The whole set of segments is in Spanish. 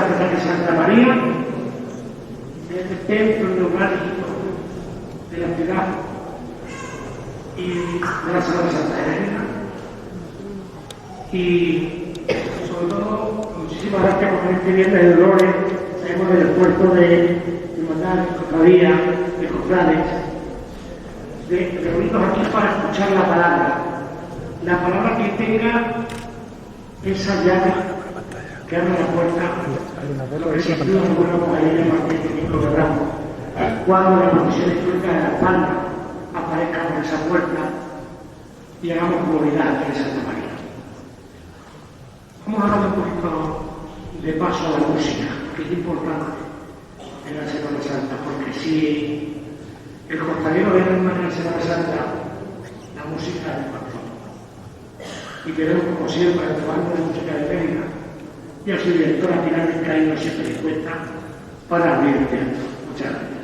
Catedral de Santa María, es el templo neurálgico de la ciudad y de la Sala de Santa Elena. Y sobre todo, muchísimas gracias por este viernes de Dolores, tenemos del esfuerzo de mandar cofradía, de cofrades, de reunirnos aquí para escuchar la palabra que tenga esa llave que abre la puerta, sobre si tú no volvemos a ir en Martín de Ramos, cuando la procesión histórica de la Palma aparezca por esa puerta y hagamos comunidad aquí en Santa María. Vamos a dar un poquito de paso a la música, que es importante en la Semana Santa, porque si el costalero ve en la Semana Santa la música del patrón, y queremos, como siempre, el bando de música de Mérida, y a su directora Pilar Vizcaíno siempre dispuesta para abrir el teatro. Muchas gracias.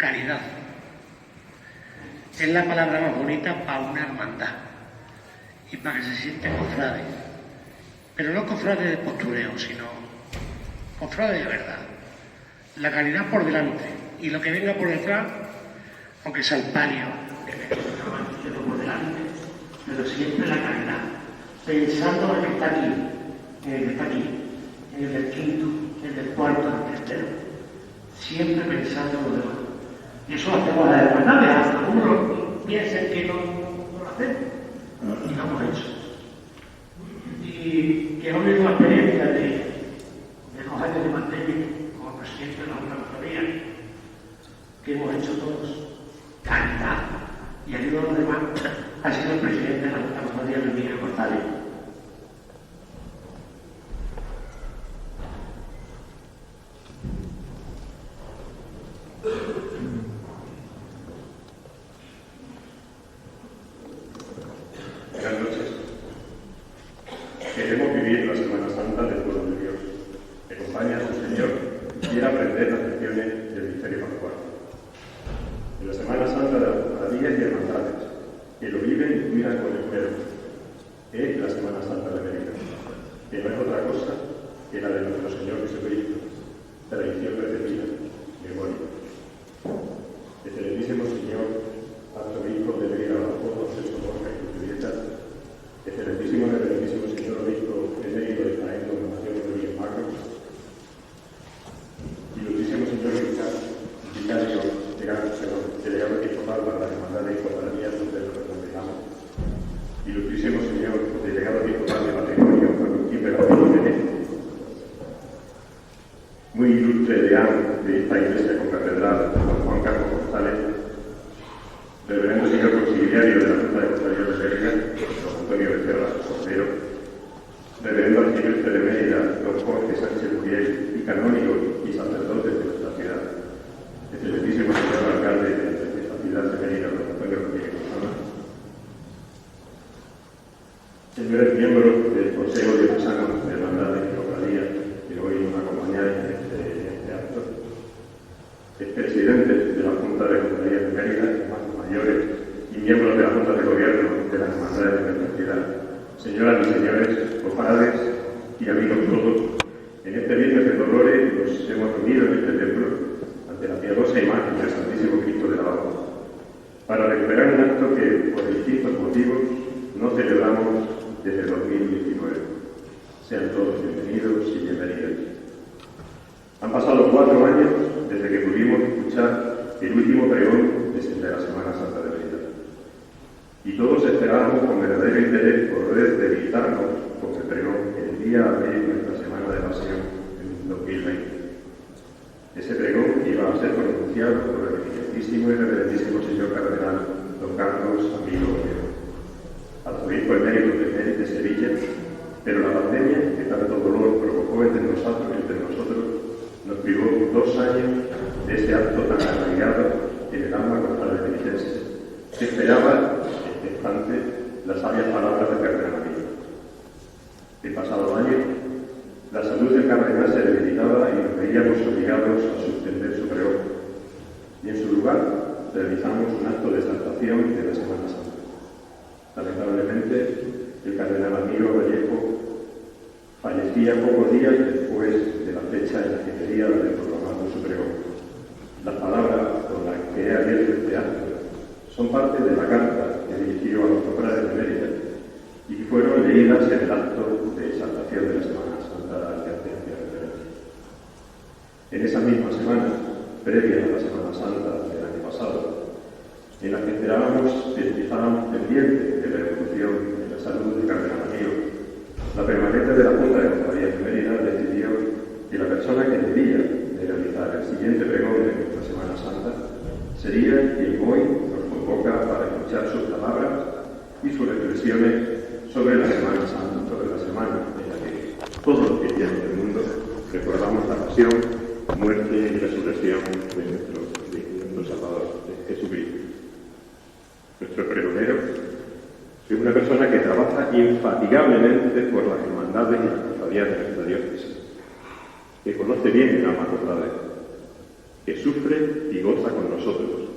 caridad. Es la palabra más bonita para una hermandad y para que se sienten cofrades. Pero no cofrades de postureo, sino cofrades de verdad. La caridad por delante y lo que venga por detrás, aunque sea el palio, que venga por delante, pero siempre la caridad, pensando en el que está aquí, en el que está aquí, en el del quinto, en el del cuarto, en el tercero, siempre pensando en lo demás. Y eso lo hacemos a las hermandades, hasta algunos piensen que no lo hacemos, y lo hemos hecho. Y que hemos vivido una experiencia de 2 años de pandemia como presidente de la Junta de Cofradía, que hemos hecho todos caridad y ayuda a los demás, ha sido el presidente de la Junta de Cofradía, Luis Miguel González. Buenas noches. Queremos vivir la Semana Santa del pueblo de Dios, que acompaña a su Señor y quiere aprender las lecciones del misterio pascual. En la Semana Santa de las cofradías y hermandades, que lo viven y cuidan con esmero, es la Semana Santa de Mérida, que no es otra cosa que la de nuestro Señor Jesucristo, tradición recibida, memoria. Excelentísimo Señor, arzobispo de Mérida, Badajoz, Celso Borja y Julieta, excelentísimo Señor obispo emérito de Jaén, don Mateo Rodríguez Magno, ilustrísimo Señor vicario delegado episcopal para la hermandad de cofradías donde nos congregamos, ilustrísimo Señor delegado episcopal de matrimonio Agustín Bergamín Jiménez, muy ilustre deán de esta iglesia con catedral, don Juan Carlos González, reverendo señor conciliario de la Junta de Cofradías de Mérida, don Antonio Becerra Cordero, reverendo arcipreste de Mérida, don Jorge Sánchez Muriel, y canónigos y sacerdotes de nuestra ciudad, excelentísimo señor alcalde de esta ciudad de Mérida, don Antonio Rodríguez González, señores miembros del Consejo Diocesano de Hermandades y Cofradías, que hoy nos acompañáis en este acto, expresidentes de la Junta de Cofradías de Mérida, hermanos mayores y miembros de la Junta de Gobierno de las hermandades de nuestra ciudad, señoras y señores, cofrades y amigos todos, en este viernes de Dolores nos hemos reunido en este templo ante la piadosa imagen del Santísimo Cristo de la Barra para recuperar un acto que, por distintos motivos, no celebramos desde 2019. Sean todos bienvenidos y bienvenidas. Han pasado 4 años desde que pudimos escuchar el último pregón de la Semana Santa de Mérida. Y todos esperábamos con verdadero interés poder deleitarnos con el pregón el día de nuestra Semana de Pasión en 2020. Ese pregón iba a ser pronunciado por el eminentísimo y reverendísimo señor cardenal don Carlos Amigo Otero, arzobispo emérito de Sevilla, pero la pandemia que tanto dolor provocó entre nosotros nos privó 2 años de ese acto tan arraigado en el alma cofrade penitense, que esperaba expectante las sabias palabras del cardenal Amigo. El pasado año, la salud del cardenal se debilitaba y nos veíamos obligados a suspender su pregón, y en su lugar realizamos un acto de exaltación de la Semana Santa. Lamentablemente, el cardenal Amigo Vallejo fallecía pocos días después de la fecha en la que quería haber proclamado su pregón. Las palabras con las que he abierto este acto son parte de la carta que dirigió a los cofrades de Mérida y que fueron leídas en el acto de exaltación de la Semana Santa al que hacía referencia. En esa misma semana, previa a la Semana Santa del año pasado, en la que esperábamos que estábamos pendientes de la evolución de la salud del cardenal Amigo, la permanente de la Junta de Cofradías de Mérida decidió que la persona que debía de realizar el siguiente pregón de nuestra Semana Santa sería quien hoy nos convoca para escuchar sus palabras y sus reflexiones sobre la Semana Santa, sobre la semana en la que todos los cristianos del mundo recordamos la pasión, muerte y resurrección de nuestro Salvador, de Jesucristo. Nuestro pregonero es una persona que trabaja infatigablemente por las hermandades y las cofradías de nuestra diócesis, que conoce bien el alma cofrade, que sufre y goza con nosotros,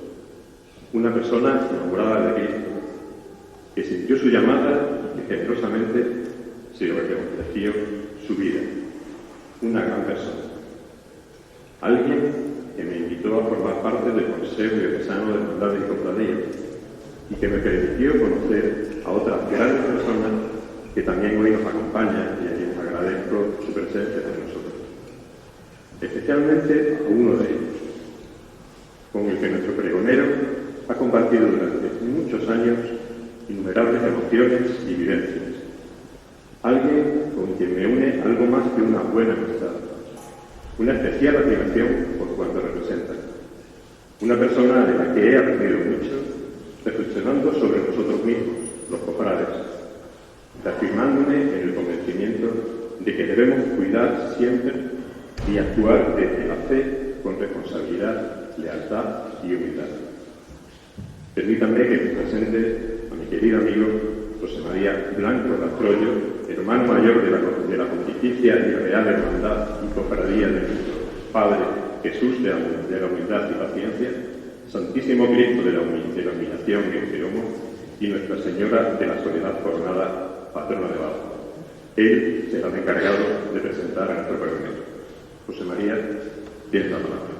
una persona enamorada de Cristo, que sintió su llamada y que generosamente se lo ofreció su vida, una gran persona, alguien que me invitó a formar parte del Consejo Diocesano de Hermandades y Cofradías y que me permitió conocer a otras grandes personas que también hoy nos acompañan y a quienes agradezco su presencia con nosotros. Especialmente a uno de ellos, con el que nuestro pregonero ha compartido durante muchos años innumerables emociones y vivencias. Alguien con quien me une algo más que una buena amistad, una especial admiración por cuanto representan. Una persona de la que he aprendido mucho, reflexionando sobre nosotros mismos, los cofrades, reafirmándome en el convencimiento de que debemos cuidar siempre y actuar desde la fe con responsabilidad, lealtad y humildad. Permítanme que me presente a mi querido amigo José María Blanco Rastrollo, hermano mayor de la Pontificia y Real Hermandad y Cofradía de nuestro Padre Jesús de la Humildad y Paciencia, Santísimo Cristo de la Humillación en Jeromo y Nuestra Señora de la Soledad Coronada, patrona de Bajo. Él será el encargado de presentar a nuestro pregonero. José María, tienes la palabra.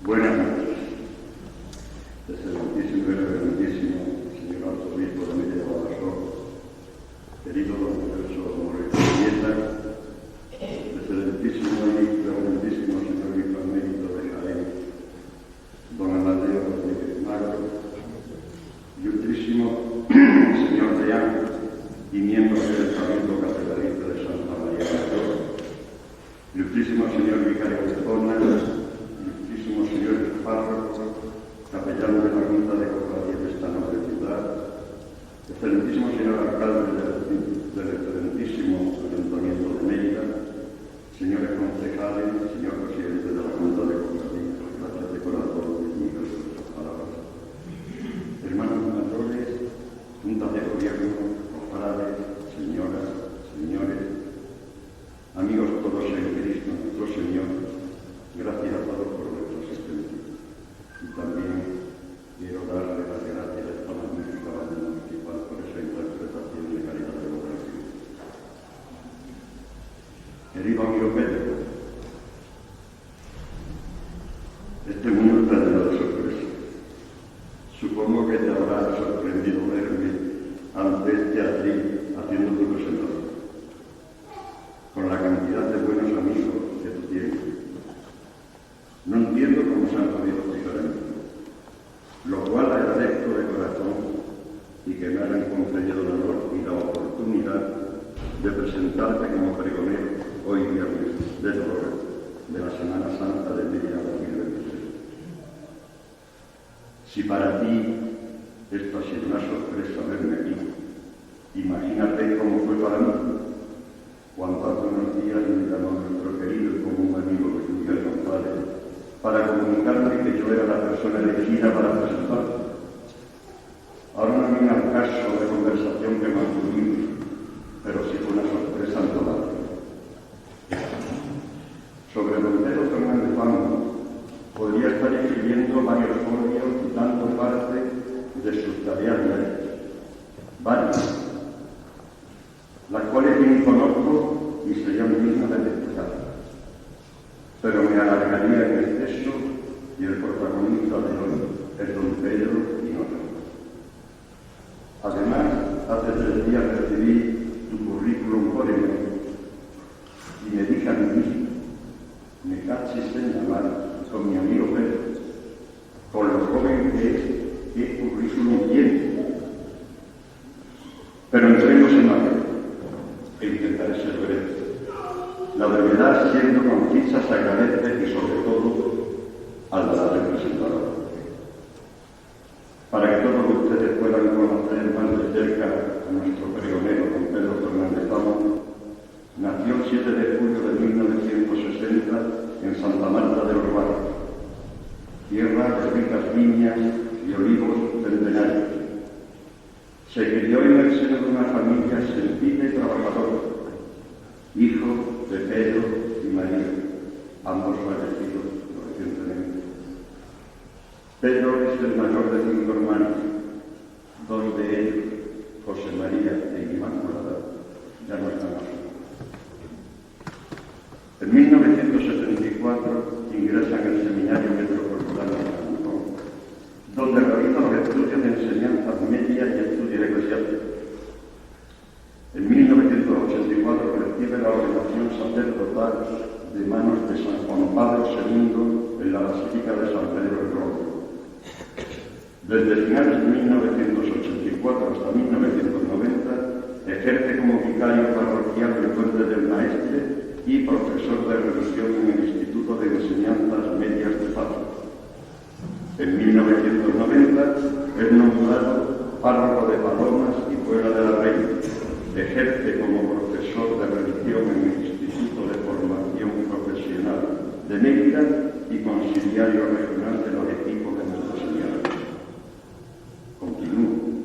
Buenas noches. Excelentísimo y reverendísimo señor arzobispo de Mella de Badajoz, querido don Celso Moreno Nieta, excelentísimo y reverendísimo señor viceemérito de Jaén, don Amadeo Rodríguez Magro, ilustrísimo señor Deán y miembro del Parlamento Catedralicio de Santa María de Jesús, ilustrísimo señor vicario de zona, señor párroco, capellán de la Junta de Cofradías de esta noble ciudad, excelentísimo señor alcalde del excelentísimo Ayuntamiento de Mérida, señores concejales, señor presidente de la Junta de Cofradías, gracias de corazón y por sus palabras. Hermanos mayores, Junta de Gobierno, cofrades, señoras, señores, amigos todos en Cristo, nuestro Señor, gracias a todos por y también quiero darle las gracias a esta magnífica banda municipal por esa interpretación de calidad de vocación. Querido amigo Pedro, este mundo está lleno de sorpresas. Supongo que te habrá sorprendido verme ante este atril haciendo tu presentación, con la cantidad de buenos amigos que tú tienes. No entiendo cómo se han podido fijar en mí, lo cual agradezco de corazón y que me hayan concedido el honor y la oportunidad de presentarte como pregonero hoy viernes de Dolores de la Semana Santa de Mérida 2026. Si para ti esto ha sido una sorpresa verme aquí, imagínate cómo fue para mí cuando hace unos días me llamó nuestro querido y común amigo Luis Miguel González para comunicarme que yo era la persona elegida para presentarme. Ahora no viene al caso de conversación que mantuvimos, pero sí fue una sorpresa en total. Sobre don Pedro Fernández Vamos, podría estar escribiendo varios folios y dando parte de sus tareas diarias, varias, las cuales bien conozco y serían dignas de destacar. Pero me alargaría en exceso y el protagonista de hoy es don Pedro y no yo. Además, hace 3 días recibí tu currículum por email y me dije a mí mismo, me cachis en la mano con mi amigo Pedro, con lo joven que es, qué currículum tiene. Pero entremos en materia e intentaré ser breve. La brevedad, siendo concisa, se agradece y sobre todo al de la representadora. Para que todos ustedes puedan conocer más de cerca a nuestro pregonero don Pedro Fernández Vamos, nació el 7 de julio de 1960 en Santa Marta de los Barrios, tierra de ricas viñas y olivos centenarios. Se crió en el familia sencilla y trabajadora, hijo de Pedro y María, ambos fallecidos recientemente. Pedro es el mayor de 5 hermanos, 2 de ellos, José María e Inmaculada, ya no están aquí. En 1974 ingresa en el Seminario Metropolitano de Ancón, donde realiza los estudios de enseñanza media y estudio eclesiástico. En 1984 recibe la ordenación sacerdotal de manos de San Juan Pablo II en la Basílica de San Pedro en Roma. Desde finales de 1984 hasta 1990 ejerce como vicario parroquial de Fuente del Maestre y profesor de religión en el Instituto de Enseñanzas Medias de Fátima. En 1990 es nombrado párroco de Palomas y Puebla de la Reina. Ejerce como profesor de religión en el Instituto de Formación Profesional de Mérida y conciliario regional de los equipos de Nuestra Señora. Continúo.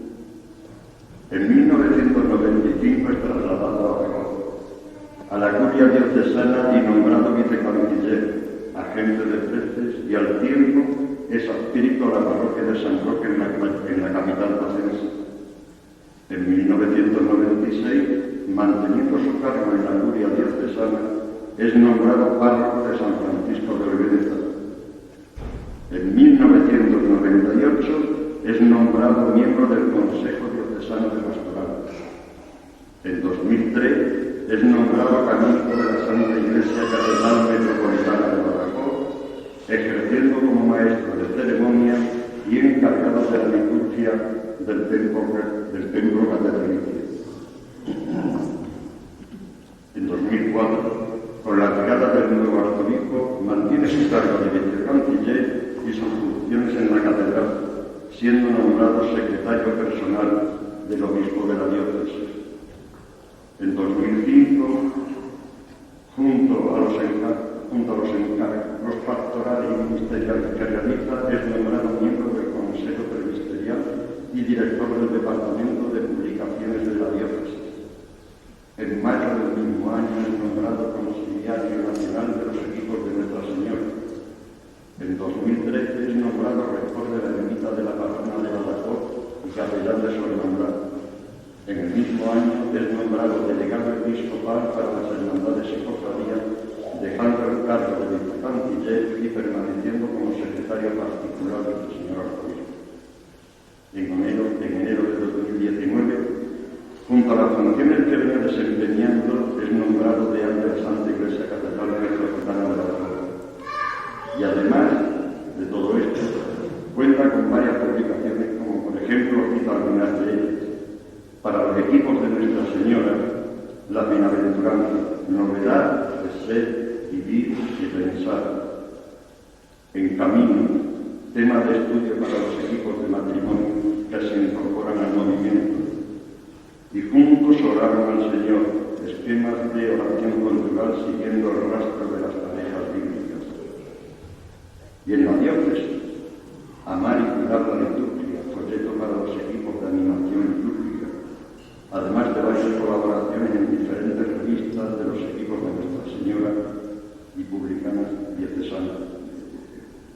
En 1995 es trasladado a Aragón, a la curia diocesana y nombrado vicecanciller, agente de preces, y al tiempo es adscrito a la parroquia de San Roque en la capital pacense. En 1996, manteniendo su cargo en la curia diocesana, es nombrado párroco de San Francisco de Ordeneta. En 1998 es nombrado miembro del Consejo Diocesano de Pastoral. En 2003 es nombrado canónigo de la Santa Iglesia Catedral Metropolitana de Badajoz, ejerciendo como maestro de ceremonia y encargado de la liturgia del templo catedralicio. En 2004, con la llegada del nuevo arzobispo, mantiene su cargo de vicecanciller y sus funciones en la catedral, siendo nombrado secretario personal del obispo de la diócesis. En 2005, junto a los encargos pastorales y ministeriales que realiza, es nombrado miembro del Consejo Presbiterial y director del Departamento de Publicaciones de la Diócesis. En mayo del mismo año es nombrado conciliario nacional de los equipos de Nuestra Señora. En 2013 es nombrado rector de la ermita de la patrona de Badajoz y capellán de Sobrenombrado. En el mismo año es nombrado delegado episcopal para las hermandades y cofradías, dejando el cargo de vicecanciller y permaneciendo como secretario particular del señor arzobispo. En enero de 2019, junto a las funciones que venía desempeñando, es nombrado deán de la Santa Iglesia Catedral Metropolitana de Badajoz. Y además de todo esto, cuenta con varias publicaciones, como por ejemplo, cito algunas de ellas. Para los equipos de Nuestra Señora, la bienaventuranza, novedad de ser, vivir y pensar. En camino, tema de estudio para los equipos de matrimonio que se incorporan al movimiento. Y juntos oraron al Señor, esquemas de oración conjugal siguiendo el rastro de las parejas bíblicas. Y en la diócesis, amar y cuidar la liturgia, folleto para los equipos de animación litúrgica, además de varias colaboraciones en diferentes revistas de los equipos de Nuestra Señora y publicanas diocesanas.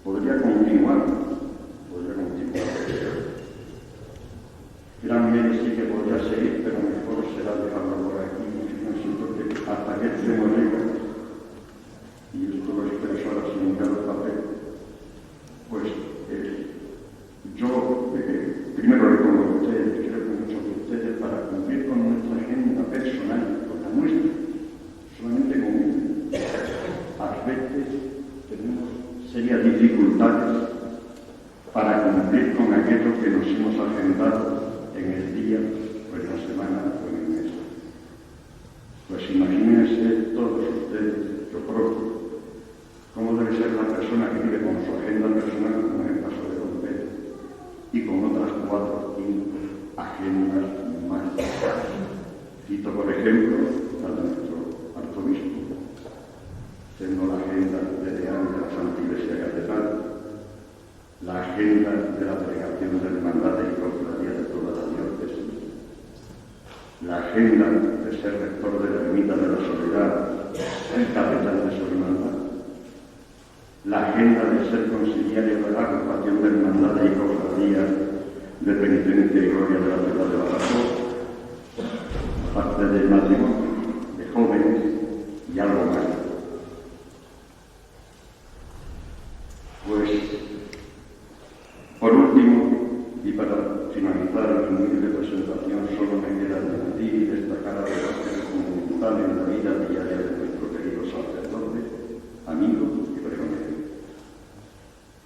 Podría continuar. Créanme, sí que podría seguir, pero mejor será dejarlo por aquí. No siento que hasta que extremo llega, y esto lo expreso ahora sin mirar el papel, pues yo primero le pongo a ustedes, creo que muchos de ustedes, para cumplir con nuestra agenda personal, con la nuestra, solamente con una. A veces tenemos serias dificultades para cumplir con aquello que nos hemos agendado en el día, o en la semana, o en el mes. Pues imagínense todos ustedes, yo propio, cómo debe ser la persona que vive con su agenda personal, como en el caso de Don Pedro, y con otras 4 o 5 agendas más. Cito, por ejemplo, la de nuestro arzobispo, tengo la agenda de deán de la Santa Iglesia Catedral, la agenda de la delegación de hermandades y cofradías de toda la diócesis, la agenda de ser rector de la Ermita de la Soledad, el capitán de su hermandad, la agenda de ser conciliario de la agrupación de hermandades y cofradías de penitencia y gloria de la ciudad de Badajoz, aparte del matrimonio de jóvenes y algo más. Pues, por último, y para finalizar mi humilde presentación, solo me queda añadir y destacar aspectos fundamentales en la vida diaria de nuestro querido sacerdote, amigo y pregonero.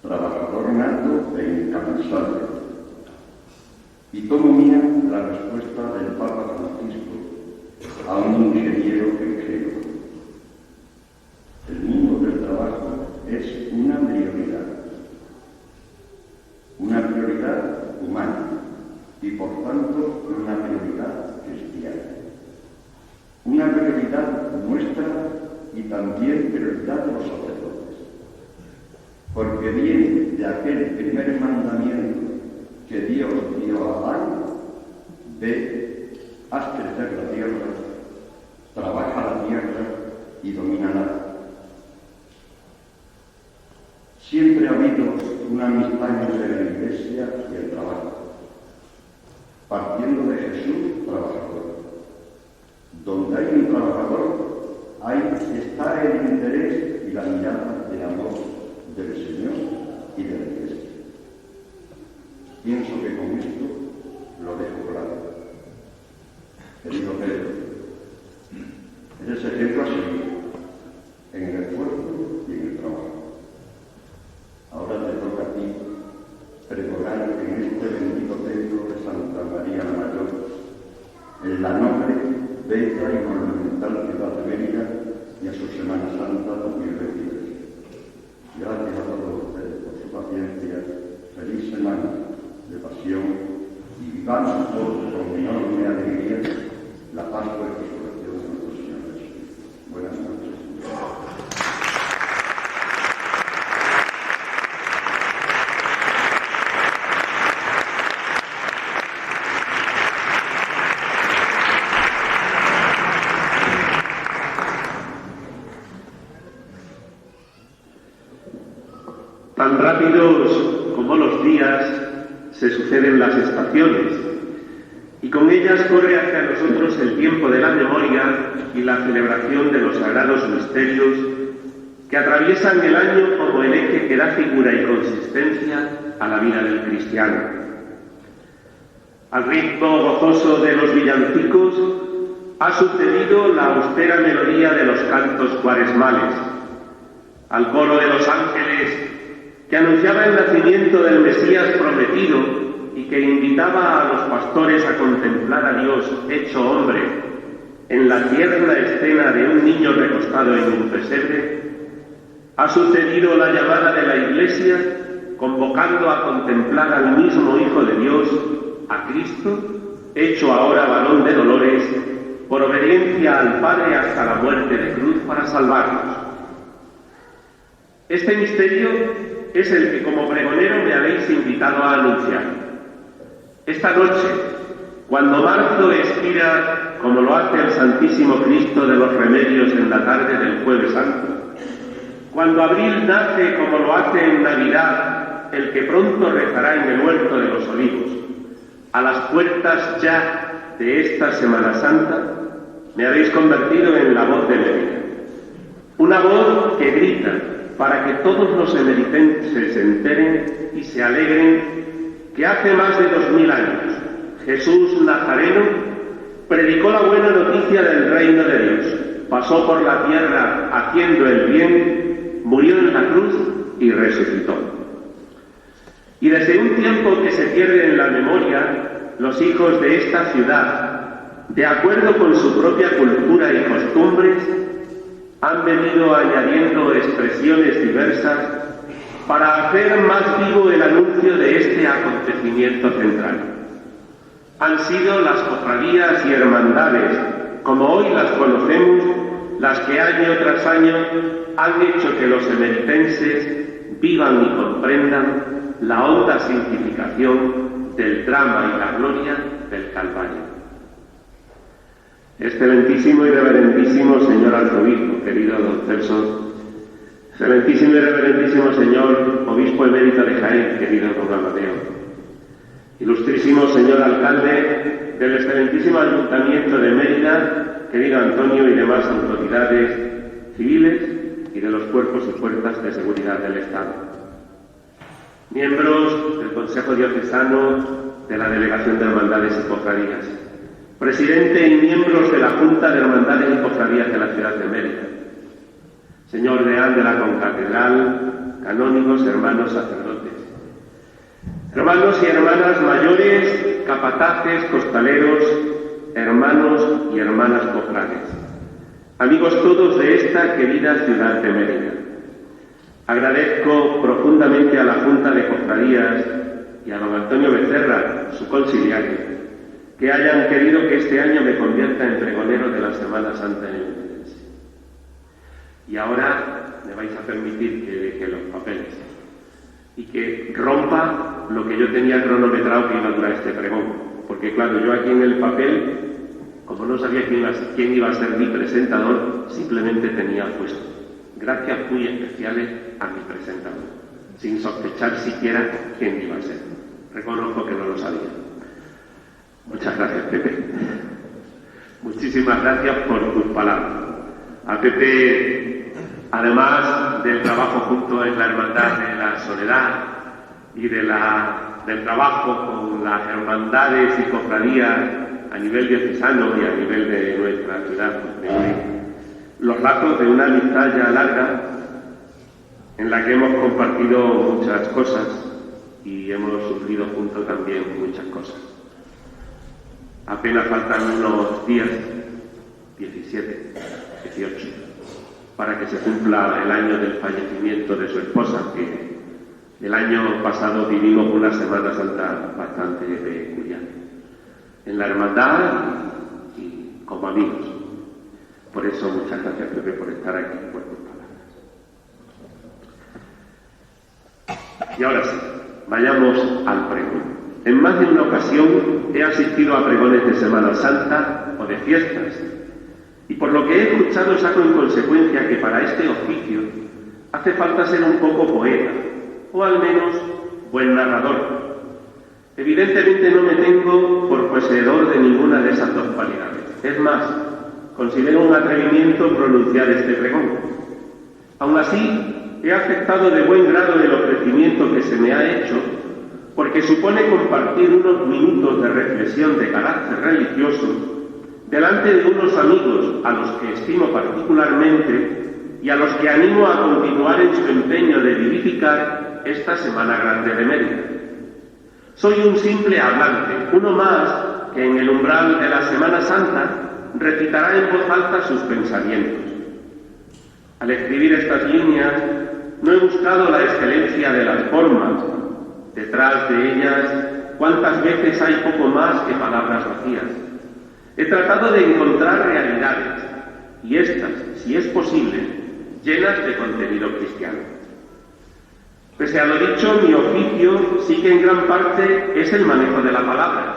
Trabajador nato e incansable. Y tomo mía la respuesta del Papa Francisco a un ingeniero ingenuo. El mundo del trabajo es una prioridad humana y por tanto una prioridad cristiana. Una prioridad nuestra y también prioridad de los sacerdotes. Porque viene de aquel primer mandamiento que Dios dio a Adán, ve, haz crecer la tierra, trabaja la tierra y domínala. Siempre ha habido una amistad entre la Iglesia y el trabajo, partiendo de Jesús, trabajador. Donde hay un trabajador, está el interés y la mirada de amor del Señor y de la Iglesia. Pienso que con esto lo dejo claro. Querido Pedro, eres ejemplo a seguir en el esfuerzo y en el trabajo. Ahora te toca a ti pregonar en este bendito templo de Santa María la Mayor, en la noble, bella y monumental ciudad de Mérida y a su Semana Santa 2023. Gracias a todos ustedes por su paciencia. Feliz semana de pasión y vivamos todos con enorme alegría la Pascua y resurrección de nuestro Señor Jesucristo. Buenas noches. Tan rápidos como los días se suceden las estaciones, y con ellas corre hacia nosotros el tiempo de la memoria y la celebración de los sagrados misterios que atraviesan el año como el eje que da figura y consistencia a la vida del cristiano. Al ritmo gozoso de los villancicos ha sucedido la austera melodía de los cantos cuaresmales, al coro de los ángeles que anunciaba el nacimiento del Mesías prometido y que invitaba a los pastores a contemplar a Dios hecho hombre en la tierna escena de un niño recostado en un pesebre, ha sucedido la llamada de la Iglesia convocando a contemplar al mismo Hijo de Dios, a Cristo, hecho ahora varón de dolores, por obediencia al Padre hasta la muerte de cruz para salvarnos. Este misterio es el que como pregonero me habéis invitado a anunciar. Esta noche, cuando marzo expira, como lo hace el Santísimo Cristo de los Remedios en la tarde del Jueves Santo, cuando abril nace como lo hace en Navidad el que pronto rezará en el huerto de los Olivos, a las puertas ya de esta Semana Santa, me habéis convertido en la voz de Mérida. Una voz que grita para que todos los emeritenses se enteren y se alegren que hace más de 2000 años Jesús Nazareno predicó la buena noticia del reino de Dios, pasó por la tierra haciendo el bien, murió en la cruz y resucitó. Y desde un tiempo que se pierde en la memoria, los hijos de esta ciudad, de acuerdo con su propia cultura y costumbres, han venido añadiendo expresiones diversas para hacer más vivo el anuncio de este acontecimiento central. Han sido las cofradías y hermandades, como hoy las conocemos, las que año tras año han hecho que los emeritenses vivan y comprendan la honda significación del drama y la gloria del Calvario. Excelentísimo y reverendísimo señor arzobispo, querido don Celso, excelentísimo y reverendísimo señor obispo emérito de Jaén, querido don Amadeo, ilustrísimo señor alcalde del excelentísimo ayuntamiento de Mérida, querido Antonio, y demás autoridades civiles y de los cuerpos y fuerzas de seguridad del Estado, miembros del Consejo Diocesano de la Delegación de Hermandades y Cofradías, presidente y miembros de la Junta de Hermandades y Cofradías de la ciudad de Mérida, señor deán de la concatedral, canónigos, hermanos sacerdotes, hermanos y hermanas mayores, capataces, costaleros, hermanos y hermanas cofrades, amigos todos de esta querida ciudad de Mérida. Agradezco profundamente a la Junta de Cofradías y a don Antonio Becerra, su conciliario, que hayan querido que este año me convierta en pregonero de la Semana Santa en Elche. Y ahora me vais a permitir que deje los papeles y que rompa lo que yo tenía cronometrado que iba a durar este pregón, porque claro, yo aquí en el papel, como no sabía quién iba a ser mi presentador, simplemente tenía puesto gracias muy especiales a mi presentador, sin sospechar siquiera quién iba a ser. Reconozco que no lo sabía. Muchas gracias, Pepe. Muchísimas gracias por tus palabras. A Pepe, además del trabajo junto en la Hermandad de la Soledad y del trabajo con las hermandades y cofradías a nivel diocesano y a nivel de nuestra ciudad, pues, los lazos de una amistad ya larga en la que hemos compartido muchas cosas y hemos sufrido juntos también muchas cosas. Apenas faltan unos días, 17, 18, para que se cumpla el año del fallecimiento de su esposa, que el año pasado vivimos una Semana Santa bastante peculiar, en la hermandad y como amigos. Por eso, muchas gracias, Pepe, por estar aquí, por tus palabras. Y ahora sí, vayamos al pregón. En más de una ocasión he asistido a pregones de Semana Santa o de fiestas, y por lo que he escuchado saco en consecuencia que para este oficio hace falta ser un poco poeta, o al menos buen narrador. Evidentemente no me tengo por poseedor de ninguna de esas dos cualidades. Es más, considero un atrevimiento pronunciar este pregón. Aún así, he aceptado de buen grado el ofrecimiento que se me ha hecho, porque supone compartir unos minutos de reflexión de carácter religioso delante de unos amigos a los que estimo particularmente y a los que animo a continuar en su empeño de vivificar esta Semana Grande de Mérida. Soy un simple hablante, uno más que en el umbral de la Semana Santa recitará en voz alta sus pensamientos. Al escribir estas líneas no he buscado la excelencia de las formas. Detrás de ellas, cuántas veces hay poco más que palabras vacías. He tratado de encontrar realidades, y estas, si es posible, llenas de contenido cristiano. Pese a lo dicho, mi oficio sí que en gran parte es el manejo de la palabra.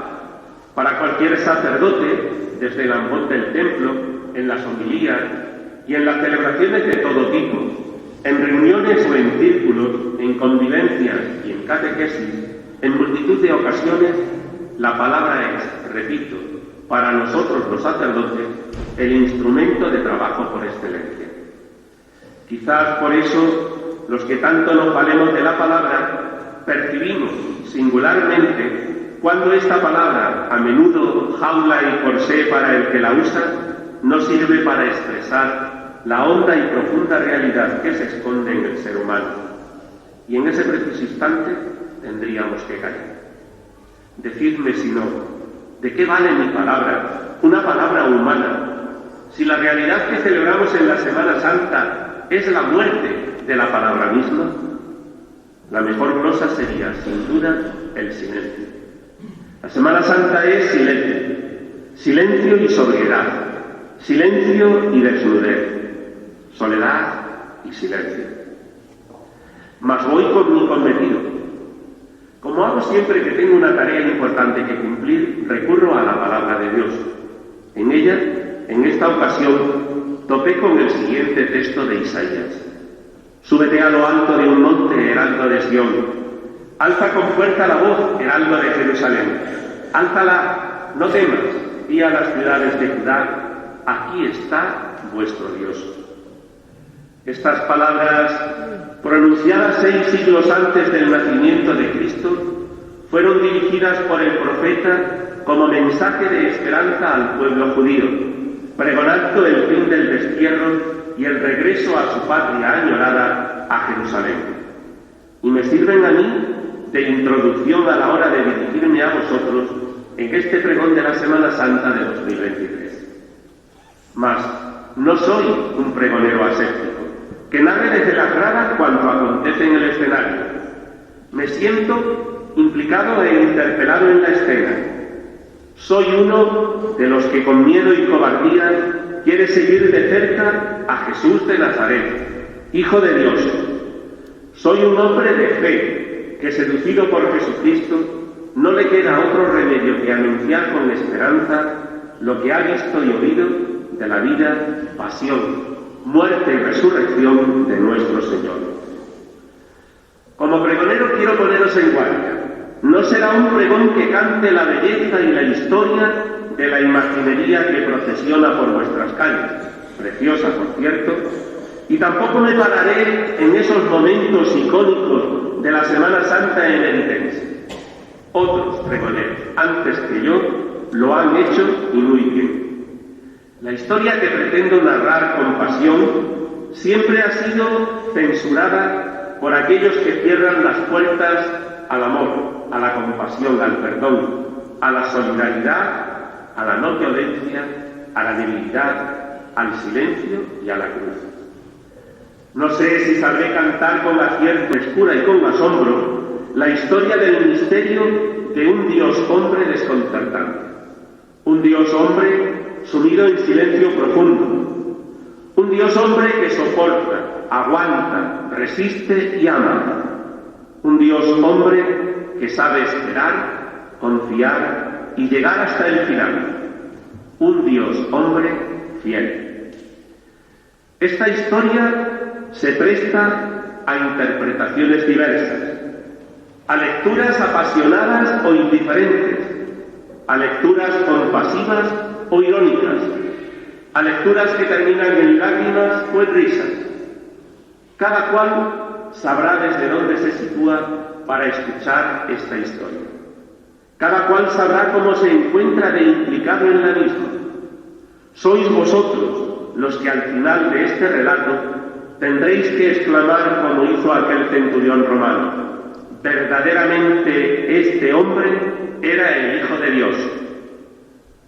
Para cualquier sacerdote, desde el ambón del templo, en las homilías y en las celebraciones de todo tipo, en reuniones o en círculos, en convivencias y en catequesis, en multitud de ocasiones, la palabra es, repito, para nosotros los sacerdotes, el instrumento de trabajo por excelencia. Quizás por eso, los que tanto nos valemos de la palabra, percibimos singularmente cuando esta palabra, a menudo jaula y corsé para el que la usa, no sirve para expresar la honda y profunda realidad que se esconde en el ser humano. Y en ese preciso instante tendríamos que callar. Decidme si no, ¿de qué vale mi palabra, una palabra humana, si la realidad que celebramos en la Semana Santa es la muerte de la palabra misma? La mejor glosa sería, sin duda, el silencio. La Semana Santa es silencio, silencio y sobriedad, silencio y desnudez, soledad y silencio. Mas voy con mi cometido. Como hago siempre que tengo una tarea importante que cumplir, recurro a la palabra de Dios. En ella en esta ocasión topé con el siguiente texto de Isaías. Súbete a lo alto de un monte, heraldo de Sión. Alza con fuerza la voz, heraldo de Jerusalén. Álzala, no temas, di a las ciudades de Judá, aquí está vuestro Dios. Estas palabras, pronunciadas 6 siglos antes del nacimiento de Cristo, fueron dirigidas por el profeta como mensaje de esperanza al pueblo judío, pregonando el fin del destierro y el regreso a su patria añorada, a Jerusalén. Y me sirven a mí de introducción a la hora de dirigirme a vosotros en este pregón de la Semana Santa de 2023. Mas no soy un pregonero aséptico, que narre desde la grada cuanto acontece en el escenario. Me siento implicado e interpelado en la escena. Soy uno de los que con miedo y cobardía quiere seguir de cerca a Jesús de Nazaret, Hijo de Dios. Soy un hombre de fe que, seducido por Jesucristo, no le queda otro remedio que anunciar con esperanza lo que ha visto y oído de la vida, pasión, muerte y resurrección de nuestro Señor. Como pregonero quiero poneros en guardia. No será un pregón que cante la belleza y la historia de la imaginería que procesiona por vuestras calles, preciosa por cierto, y tampoco me pararé en esos momentos icónicos de la Semana Santa emeritense. Otros pregoneros, antes que yo, lo han hecho y muy bien. La historia que pretendo narrar con pasión siempre ha sido censurada por aquellos que cierran las puertas al amor, a la compasión, al perdón, a la solidaridad, a la no violencia, a la debilidad, al silencio y a la cruz. No sé si sabré cantar con acierto, frescura y con asombro la historia del misterio de un Dios hombre desconcertante, un Dios hombre sumido en silencio profundo, un Dios hombre que soporta, aguanta, resiste y ama, un Dios hombre que sabe esperar, confiar y llegar hasta el final, un Dios hombre fiel. Esta historia se presta a interpretaciones diversas, a lecturas apasionadas o indiferentes, a lecturas compasivas o irónicas, a lecturas que terminan en lágrimas o en risas. Cada cual sabrá desde dónde se sitúa para escuchar esta historia. Cada cual sabrá cómo se encuentra de implicado en la misma. Sois vosotros los que al final de este relato tendréis que exclamar como hizo aquel centurión romano: verdaderamente este hombre era el Hijo de Dios.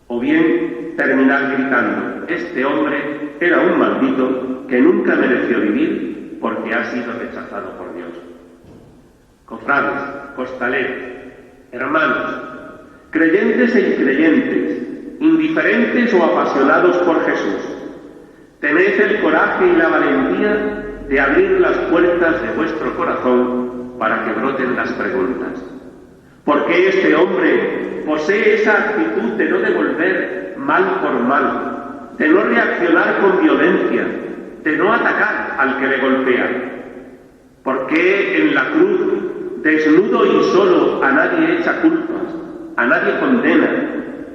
O bien terminar gritando: este hombre era un maldito que nunca mereció vivir porque ha sido rechazado por Dios. Cofrades, costaleros, hermanos, creyentes e increyentes, indiferentes o apasionados por Jesús, tened el coraje y la valentía de abrir las puertas de vuestro corazón para que broten las preguntas. ¿Por qué este hombre posee esa actitud de no devolver mal por mal, de no reaccionar con violencia, de no atacar al que le golpea? ¿Por qué en la cruz, desnudo y solo, a nadie echa culpas, a nadie condena,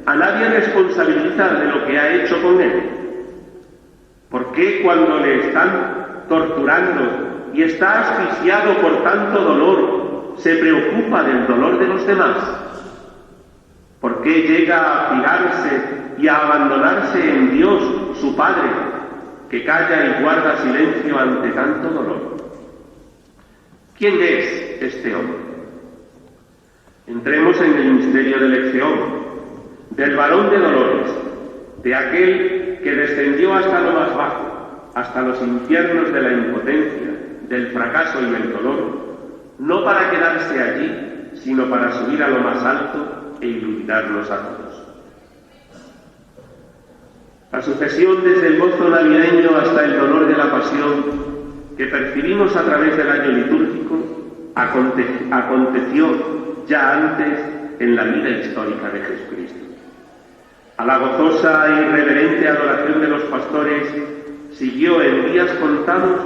a nadie responsabiliza de lo que ha hecho con él? ¿Por qué cuando le están torturando y está asfixiado por tanto dolor, se preocupa del dolor de los demás? ¿Por qué llega a fijarse y a abandonarse en Dios, su Padre, que calla y guarda silencio ante tanto dolor? ¿Quién es este hombre? Entremos en el misterio de elección, del varón de dolores, de aquel que descendió hasta lo más bajo, hasta los infiernos de la impotencia, del fracaso y del dolor, no para quedarse allí, sino para subir a lo más alto e iluminarnos a todos. La sucesión desde el gozo navideño hasta el dolor de la pasión que percibimos a través del año litúrgico aconteció ya antes en la vida histórica de Jesucristo. A la gozosa e irreverente adoración de los pastores siguió en días contados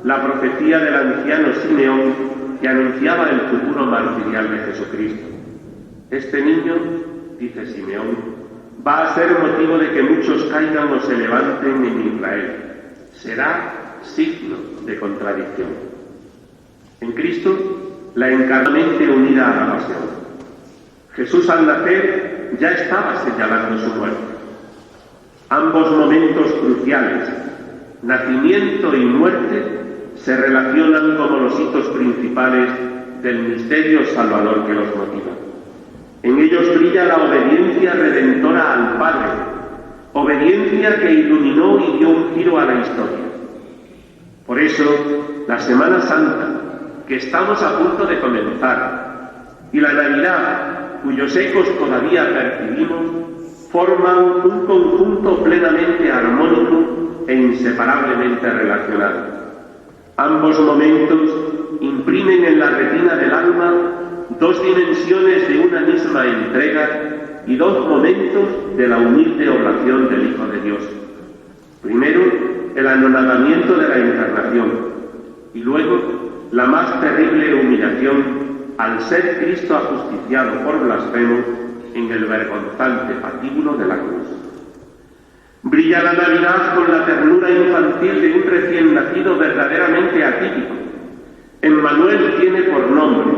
la profecía del anciano Simeón que anunciaba el futuro martirial de Jesucristo. Este niño, dice Simeón, va a ser motivo de que muchos caigan o se levanten en Israel. Será signo de contradicción. En Cristo, la encarnación unida a la pasión. Jesús al nacer ya estaba señalando su muerte. Ambos momentos cruciales, nacimiento y muerte, se relacionan como los hitos principales del misterio salvador que los motiva. En ellos brilla la obediencia redentora al Padre, obediencia que iluminó y dio un giro a la historia. Por eso, la Semana Santa, que estamos a punto de comenzar, y la Navidad, cuyos ecos todavía percibimos, forman un conjunto plenamente armónico e inseparablemente relacionado. Ambos momentos imprimen en la retina del alma dos dimensiones de una misma entrega y dos momentos de la humilde oblación del Hijo de Dios. Primero, el anonadamiento de la encarnación y luego la más terrible humillación al ser Cristo ajusticiado por blasfemo en el vergonzante patíbulo de la cruz. Brilla la Navidad con la ternura infantil de un recién nacido verdaderamente atípico. Emmanuel tiene por nombre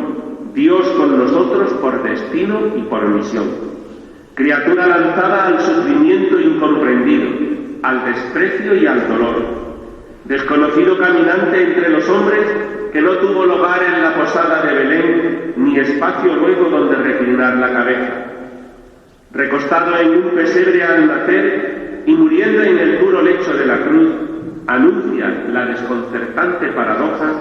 Dios con nosotros por destino y por misión. Criatura lanzada al sufrimiento incomprendido, al desprecio y al dolor. Desconocido caminante entre los hombres que no tuvo lugar en la posada de Belén ni espacio luego donde reclinar la cabeza. Recostado en un pesebre al nacer y muriendo en el duro lecho de la cruz, anuncia la desconcertante paradoja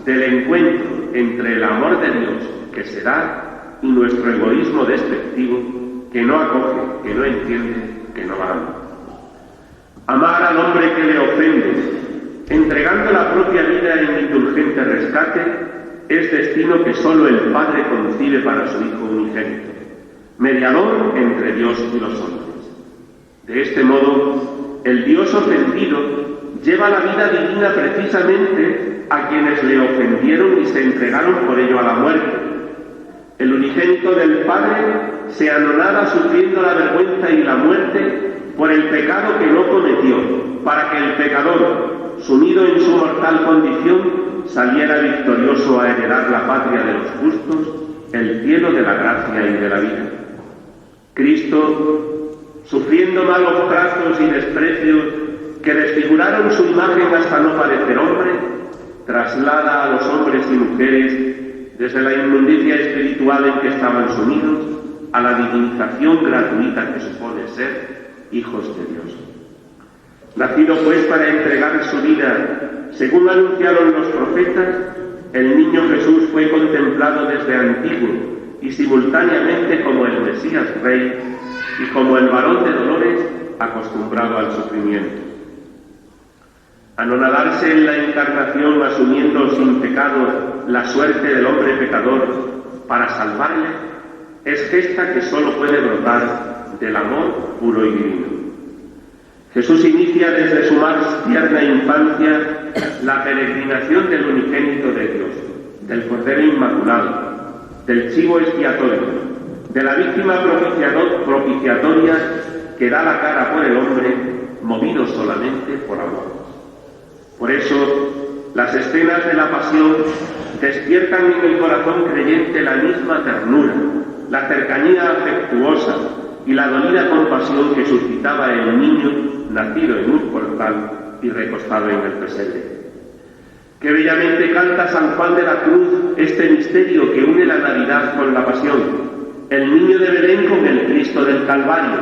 del encuentro entre el amor de Dios que se da y nuestro egoísmo despectivo que no acoge, que no entiende, que no ama. Amar al hombre que le ofende, entregando la propia vida en indulgente rescate, es destino que sólo el Padre concibe para su Hijo unigénito, mediador entre Dios y los hombres. De este modo, el Dios ofendido lleva la vida divina precisamente a quienes le ofendieron y se entregaron por ello a la muerte. El unigénito del Padre se anonada sufriendo la vergüenza y la muerte por el pecado que no cometió, para que el pecador, sumido en su mortal condición, saliera victorioso a heredar la patria de los justos, el cielo de la gracia y de la vida. Cristo, sufriendo malos tratos y desprecios que desfiguraron su imagen hasta no parecer hombre, traslada a los hombres y mujeres desde la inmundicia espiritual en que estaban sumidos a la divinización gratuita que supone ser hijos de Dios. Nacido pues para entregar su vida, según anunciaron los profetas, el niño Jesús fue contemplado desde antiguo y simultáneamente como el Mesías Rey y como el varón de dolores acostumbrado al sufrimiento. Anonadarse en la encarnación asumiendo sin pecado la suerte del hombre pecador para salvarle es gesta que sólo puede brotar del amor puro y divino. Jesús inicia desde su más tierna infancia la peregrinación del unigénito de Dios, del Cordero Inmaculado, del chivo expiatorio, de la víctima propiciatoria que da la cara por el hombre, movido solamente por amor. Por eso, las escenas de la pasión despiertan en el corazón creyente la misma ternura, la cercanía afectuosa y la dolida compasión que suscitaba el niño nacido en un portal y recostado en el pesebre. Qué bellamente canta San Juan de la Cruz este misterio que une la Navidad con la pasión, el niño de Belén con el Cristo del Calvario,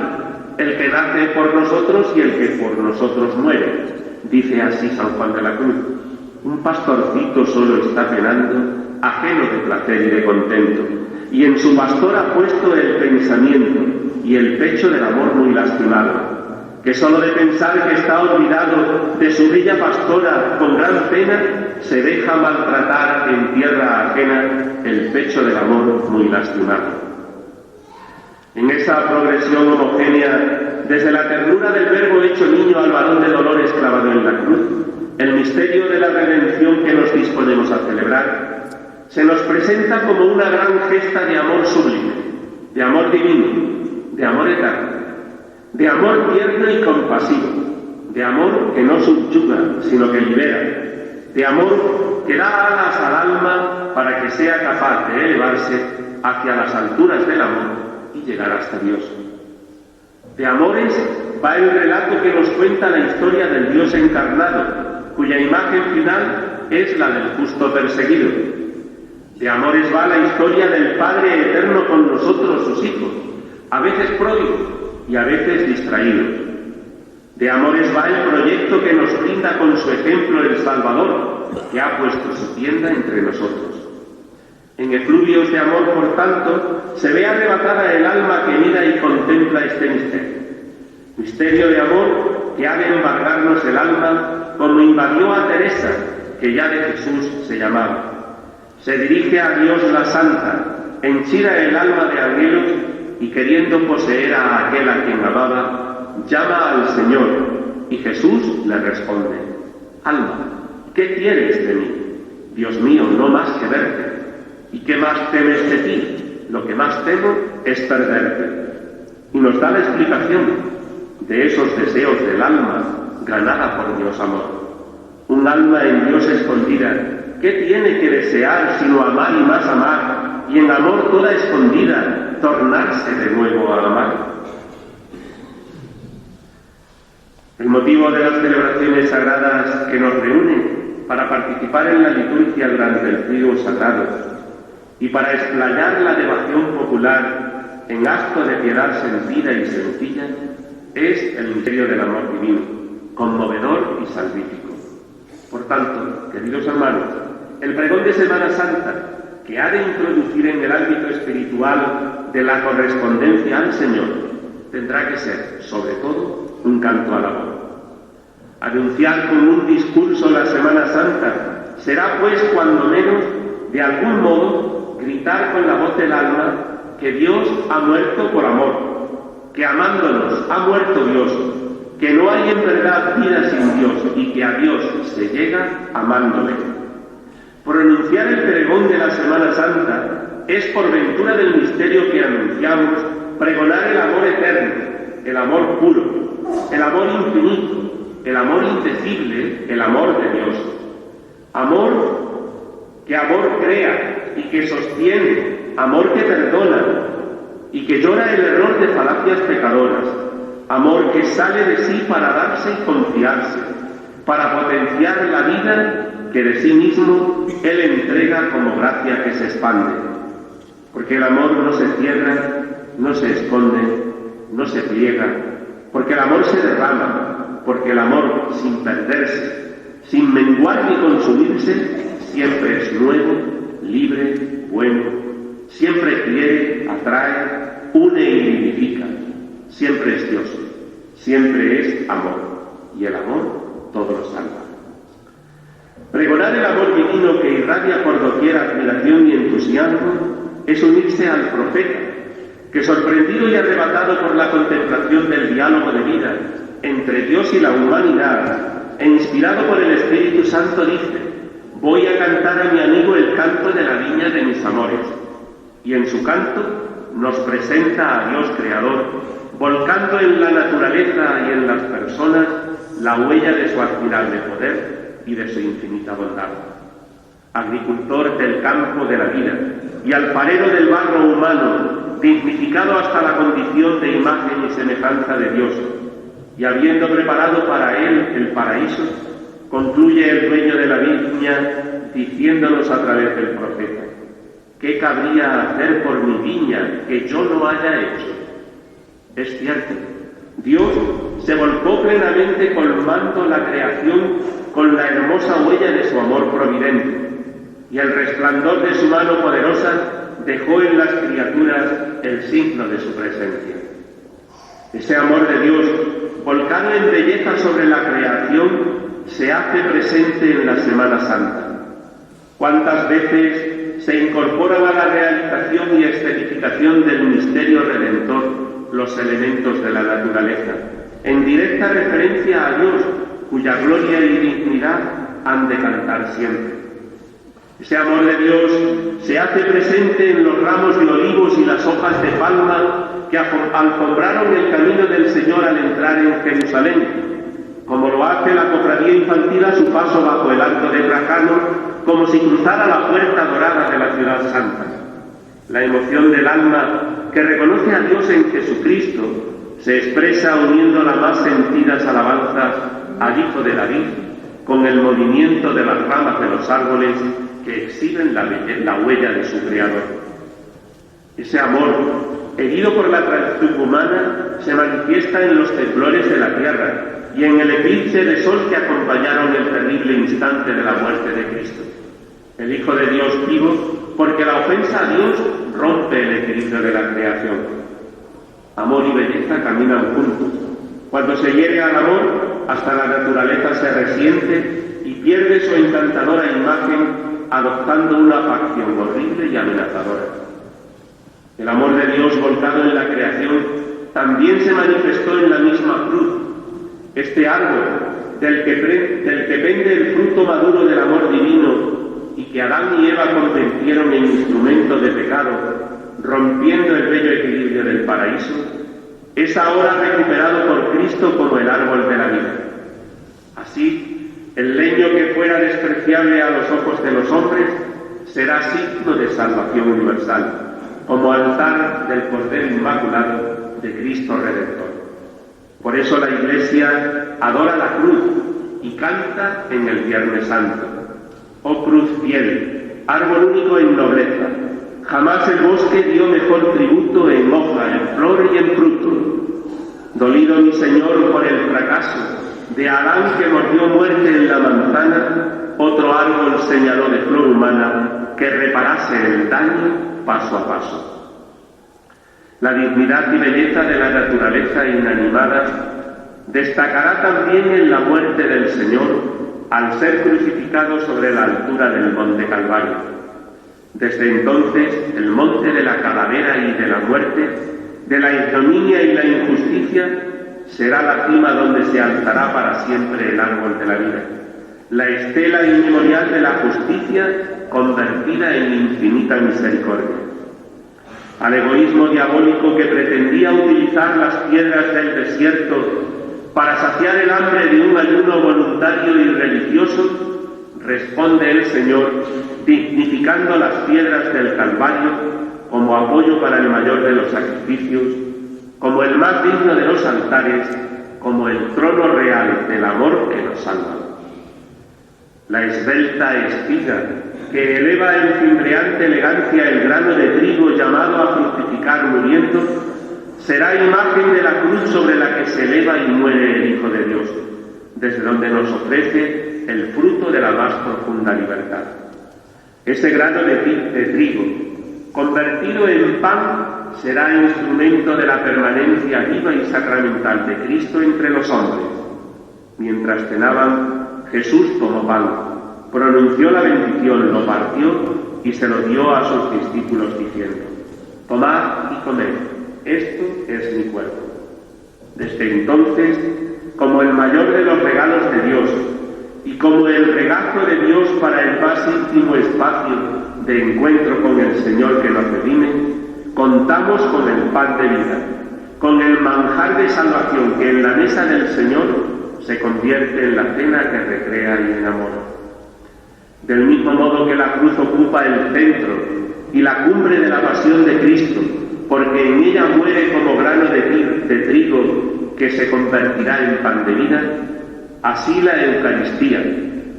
el que nace por nosotros y el que por nosotros muere. Dice así San Juan de la Cruz: un pastorcito solo está penando, ajeno de placer y de contento, y en su pastor ha puesto el pensamiento y el pecho del amor muy lastimado, que solo de pensar que está olvidado de su bella pastora con gran pena, se deja maltratar en tierra ajena el pecho del amor muy lastimado. En esa progresión homogénea desde la ternura del Verbo hecho niño al varón de dolores clavado en la cruz, el misterio de la redención que nos disponemos a celebrar, se nos presenta como una gran gesta de amor sublime, de amor divino, de amor eterno, de amor tierno y compasivo, de amor que no subyuga, sino que libera, de amor que da alas al alma para que sea capaz de elevarse hacia las alturas del amor y llegar hasta Dios. De amores va el relato que nos cuenta la historia del Dios encarnado, cuya imagen final es la del justo perseguido. De amores va la historia del Padre eterno con nosotros, sus hijos, a veces pródigo y a veces distraído. De amores va el proyecto que nos brinda con su ejemplo el Salvador, que ha puesto su tienda entre nosotros. En efluvios de amor, por tanto, se ve arrebatada el alma que mira y contempla este misterio. Misterio de amor que ha de embargarnos el alma como invadió a Teresa, que ya de Jesús se llamaba. Se dirige a Dios la Santa, henchida el alma de anhelos y queriendo poseer a aquel a quien amaba, llama al Señor y Jesús le responde: alma, ¿qué quieres de mí? Dios mío, no más que verte. ¿Y qué más temes de ti? Lo que más temo es perderte. Y nos da la explicación de esos deseos del alma ganada por Dios amor. Un alma en Dios escondida, ¿qué tiene que desear sino amar y más amar? Y en amor toda escondida, tornarse de nuevo a amar. El motivo de las celebraciones sagradas que nos reúnen para participar en la liturgia durante el trío sagrado y para explayar la devoción popular en acto de piedad sentida y sencilla es el misterio del amor divino, conmovedor y salvífico. Por tanto, queridos hermanos, el pregón de Semana Santa, que ha de introducir en el ámbito espiritual de la correspondencia al Señor, tendrá que ser, sobre todo, un canto al amor. Anunciar con un discurso la Semana Santa será, pues, cuando menos, de algún modo, gritar con la voz del alma que Dios ha muerto por amor, que amándonos ha muerto Dios, que no hay en verdad vida sin Dios y que a Dios se llega amándole. Pronunciar el pregón de la Semana Santa es, por ventura del misterio que anunciamos, pregonar el amor eterno, el amor puro, el amor infinito, el amor indecible, el amor de Dios. Amor que amor crea y que sostiene, amor que perdona y que llora el error de falacias pecadoras, amor que sale de sí para darse y confiarse, para potenciar la vida que de sí mismo Él entrega como gracia que se expande. Porque el amor no se cierra, no se esconde, no se pliega, porque el amor se derrama, porque el amor, sin perderse, sin menguar ni consumirse, siempre es nuevo, libre, bueno, siempre quiere, atrae, une y vivifica, siempre es Dios, siempre es amor, y el amor todo lo salva. Pregonar el amor divino que irradia por doquier admiración y entusiasmo es unirse al profeta, que sorprendido y arrebatado por la contemplación del diálogo de vida entre Dios y la humanidad, e inspirado por el Espíritu Santo, dice: voy a cantar a mi amigo el canto de la viña de mis amores. Y en su canto nos presenta a Dios Creador, volcando en la naturaleza y en las personas la huella de su admirable poder y de su infinita bondad. Agricultor del campo de la vida y alfarero del barro humano, dignificado hasta la condición de imagen y semejanza de Dios, y habiendo preparado para él el paraíso, concluye el dueño de la viña diciéndonos a través del profeta: ¿qué cabría hacer por mi viña que yo no haya hecho? Es cierto, Dios se volcó plenamente colmando la creación con la hermosa huella de su amor providente, y el resplandor de su mano poderosa dejó en las criaturas el signo de su presencia. Ese amor de Dios, volcado en belleza sobre la creación, se hace presente en la Semana Santa. ¿Cuántas veces se incorporan a la realización y escenificación del misterio redentor los elementos de la naturaleza, en directa referencia a Dios, cuya gloria y dignidad han de cantar siempre. Ese amor de Dios se hace presente en los ramos de olivos y las hojas de palma que alfombraron el camino del Señor al entrar en Jerusalén, como lo hace la cofradía infantil a su paso bajo el arco de Trajano, como si cruzara la puerta dorada de la ciudad santa. La emoción del alma que reconoce a Dios en Jesucristo se expresa uniendo las más sentidas alabanzas al Hijo de David con el movimiento de las ramas de los árboles que exhiben la huella de su Creador. Ese amor, herido por la traición humana, se manifiesta en los temblores de la tierra y en el eclipse de sol que acompañaron el terrible instante de la muerte de Cristo. El Hijo de Dios vivo, porque la ofensa a Dios rompe el equilibrio de la creación. Amor y belleza caminan juntos. Cuando se hiere al amor, hasta la naturaleza se resiente y pierde su encantadora imagen, adoptando una facción horrible y amenazadora. El amor de Dios volcado en la creación también se manifestó en la misma cruz. Este árbol del que pende el fruto maduro del amor divino y que Adán y Eva convirtieron en instrumento de pecado, rompiendo el bello equilibrio del paraíso, es ahora recuperado por Cristo como el árbol de la vida. Así, el leño que fuera despreciable a los ojos de los hombres será signo de salvación universal, como altar del Cordero Inmaculado de Cristo Redentor. Por eso la Iglesia adora la cruz y canta en el Viernes Santo. Oh cruz fiel, árbol único en nobleza, jamás el bosque dio mejor tributo en hoja, en flor y en fruto. Dolido mi Señor por el fracaso de Adán que mordió muerte en la manzana, otro árbol señaló de flor humana que reparase el daño paso a paso. La dignidad y belleza de la naturaleza inanimada destacará también en la muerte del Señor al ser crucificado sobre la altura del Monte Calvario. Desde entonces, el monte de la calavera y de la muerte, de la ignominia y la injusticia, será la cima donde se alzará para siempre el árbol de la vida, la estela inmemorial de la justicia convertida en infinita misericordia. Al egoísmo diabólico que pretendía utilizar las piedras del desierto para saciar el hambre de un ayuno voluntario y religioso, responde el Señor dignificando las piedras del Calvario como apoyo para el mayor de los sacrificios, como el más digno de los altares, como el trono real del amor que nos salva. La esbelta espiga que eleva en cimbreante elegancia el grano de trigo llamado a fructificar muriendo, será imagen de la cruz sobre la que se eleva y muere el Hijo de Dios, desde donde nos ofrece el fruto de la más profunda libertad. Ese grano de trigo, convertido en pan, será instrumento de la permanencia viva y sacramental de Cristo entre los hombres. Mientras cenaban, Jesús tomó pan, pronunció la bendición, lo partió y se lo dio a sus discípulos diciendo: tomad y comed, esto es mi cuerpo. Desde entonces, como el mayor de los regalos de Dios y como el regazo de Dios para el más íntimo espacio de encuentro con el Señor que nos redime, contamos con el pan de vida, con el manjar de salvación que en la mesa del Señor se convierte en la cena que recrea y enamora. Del mismo modo que la cruz ocupa el centro y la cumbre de la pasión de Cristo, porque en ella muere como grano de trigo que se convertirá en pan de vida, así la Eucaristía,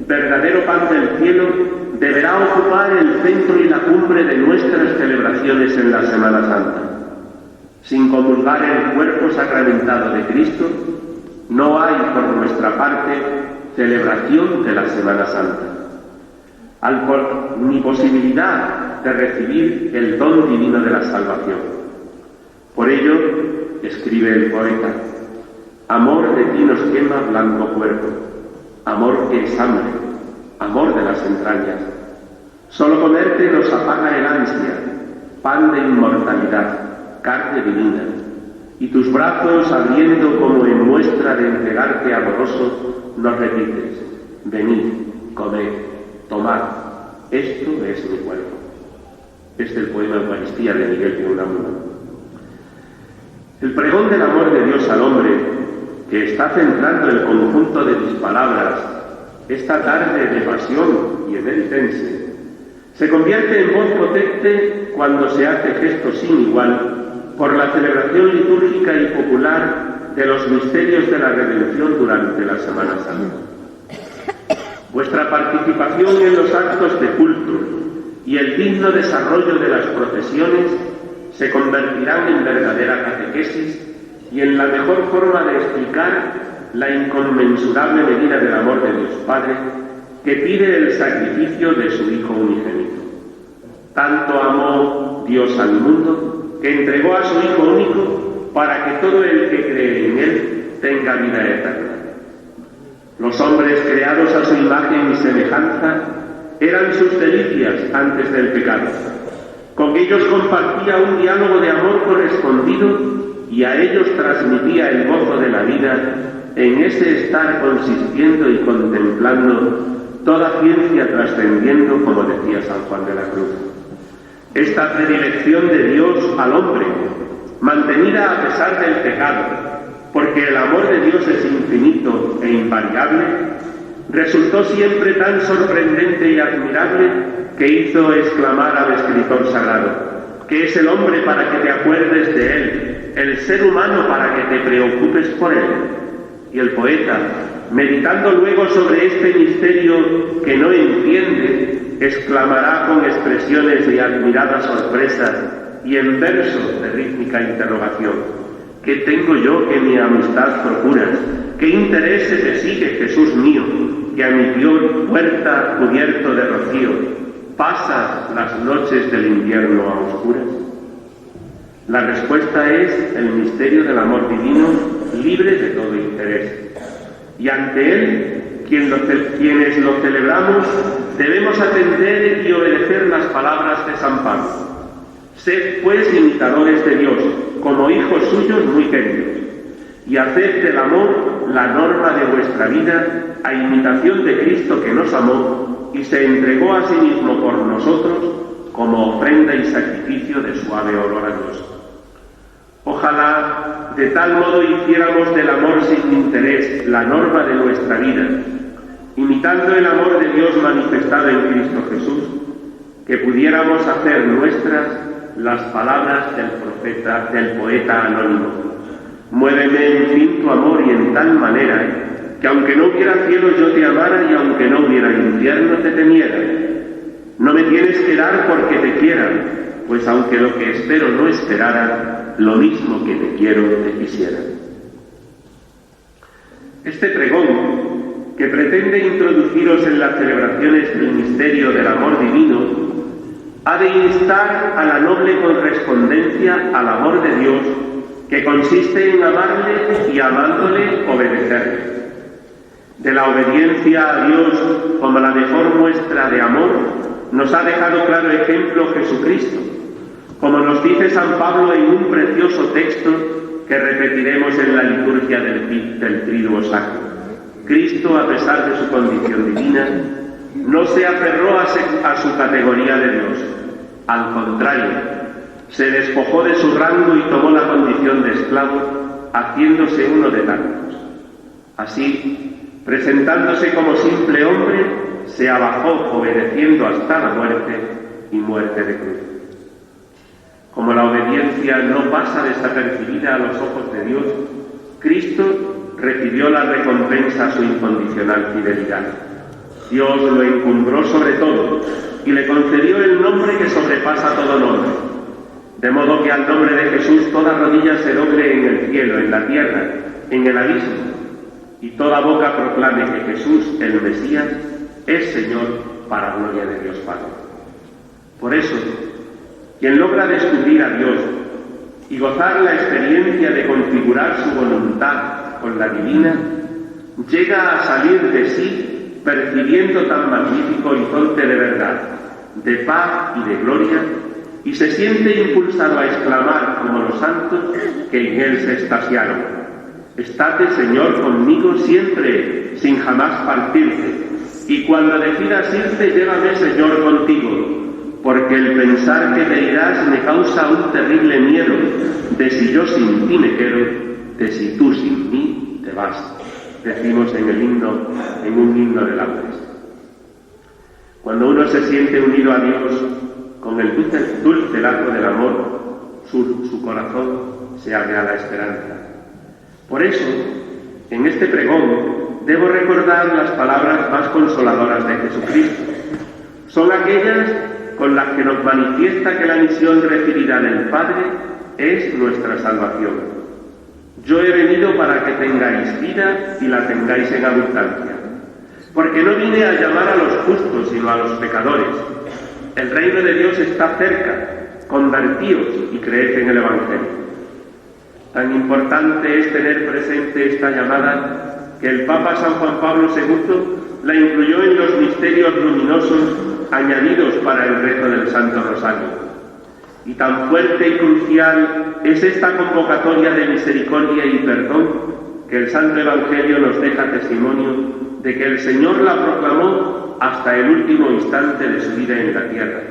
verdadero pan del cielo, deberá ocupar el centro y la cumbre de nuestras celebraciones en la Semana Santa. Sin comulgar el cuerpo sacramentado de Cristo, no hay por nuestra parte celebración de la Semana Santa, ni posibilidad de recibir el don divino de la salvación. Por ello, escribe el poeta: amor de ti nos quema blanco cuerpo, amor que es hambre, amor de las entrañas. Solo comerte nos apaga el ansia, pan de inmortalidad, carne divina. y tus brazos abriendo como en muestra de entregarte amoroso, nos repites: venid, comed, tomad, esto es mi cuerpo. Es del poema Eucaristía de Miguel de Unamuno. El pregón del amor de Dios al hombre, que está centrando el conjunto de mis palabras esta tarde de pasión y emeritense, se convierte en voz potente cuando se hace gesto sin igual por la celebración litúrgica y popular de los misterios de la redención durante la Semana Santa. Vuestra participación en los actos de culto y el digno desarrollo de las procesiones se convertirán en verdadera catequesis y en la mejor forma de explicar la inconmensurable medida del amor de Dios Padre que pide el sacrificio de su Hijo unigénito. Tanto amó Dios al mundo que entregó a su Hijo único para que todo el que cree en Él tenga vida eterna. Los hombres creados a su imagen y semejanza eran sus delicias antes del pecado. Con ellos compartía un diálogo de amor correspondido y a ellos transmitía el gozo de la vida en ese estar consistiendo y contemplando toda ciencia trascendiendo, como decía San Juan de la Cruz. Esta predilección de Dios al hombre, mantenida a pesar del pecado, porque el amor de Dios es infinito e invariable, resultó siempre tan sorprendente y admirable que hizo exclamar al escritor sagrado: ¿qué es el hombre para que te acuerdes de él? El ser humano para que te preocupes por él. Y el poeta, meditando luego sobre este misterio que no entiende, exclamará con expresiones de admirada sorpresa y en versos de rítmica interrogación: ¿qué tengo yo que mi amistad procuras? ¿Qué intereses te sigue, Jesús mío, que a mi puerta cubierto de rocío pasas las noches del invierno a oscuras? La respuesta es el misterio del amor divino, libre de todo interés. Y ante él, quienes lo celebramos, debemos atender y obedecer las palabras de San Pablo. Sed pues imitadores de Dios, como hijos suyos muy queridos, y haced del amor la norma de vuestra vida, a imitación de Cristo que nos amó y se entregó a sí mismo por nosotros como ofrenda y sacrificio de suave olor a Dios. Ojalá de tal modo hiciéramos del amor sin interés la norma de nuestra vida, imitando el amor de Dios manifestado en Cristo Jesús, que pudiéramos hacer nuestras las palabras del poeta anónimo: muéveme en fin tu amor y en tal manera que aunque no hubiera cielo yo te amara y aunque no hubiera infierno te temiera. No me tienes que dar porque te quiera, pues aunque lo que espero no esperara, lo mismo que te quiero te quisiera. Este pregón, que pretende introduciros en las celebraciones del misterio del amor divino, ha de instar a la noble correspondencia al amor de Dios, que consiste en amarle y amándole obedecerle. De la obediencia a Dios como la mejor muestra de amor nos ha dejado claro ejemplo Jesucristo, como nos dice San Pablo en un precioso texto que repetiremos en la liturgia del Triduo Sacro. Cristo, a pesar de su condición divina, no se aferró a su categoría de Dios. Al contrario, se despojó de su rango y tomó la condición de esclavo, haciéndose uno de tantos. Así, presentándose como simple hombre, se abajó obedeciendo hasta la muerte y muerte de cruz. Como la obediencia no pasa desapercibida a los ojos de Dios, Cristo recibió la recompensa a su incondicional fidelidad. Dios lo encumbró sobre todo y le concedió el nombre que sobrepasa todo nombre, de modo que al nombre de Jesús toda rodilla se doble en el cielo, en la tierra, en el abismo, y toda boca proclame que Jesús, el Mesías, es Señor para gloria de Dios Padre. Por eso, quien logra descubrir a Dios y gozar la experiencia de configurar su voluntad con la divina, llega a salir de sí percibiendo tan magnífico horizonte de verdad, de paz y de gloria, y se siente impulsado a exclamar como los santos que en él se extasiaron: estate, Señor, conmigo siempre, sin jamás partirte, y cuando decidas irte, llévame, Señor, contigo, porque el pensar que te irás me causa un terrible miedo de si yo sin ti me quedo, de si tú sin mí te vas. Decimos en un himno de laudes. Cuando uno se siente unido a Dios con el dulce lazo del amor, su corazón se abre a la esperanza. Por eso, en este pregón, debo recordar las palabras más consoladoras de Jesucristo. Son aquellas con las que nos manifiesta que la misión recibida del Padre es nuestra salvación. Yo he venido para que tengáis vida y la tengáis en abundancia, porque no vine a llamar a los justos, sino a los pecadores. El reino de Dios está cerca, convertíos y creed en el Evangelio. Tan importante es tener presente esta llamada que el Papa San Juan Pablo II la incluyó en los misterios luminosos añadidos para el rezo del Santo Rosario. Y tan fuerte y crucial es esta convocatoria de misericordia y perdón que el Santo Evangelio nos deja testimonio de que el Señor la proclamó hasta el último instante de su vida en la tierra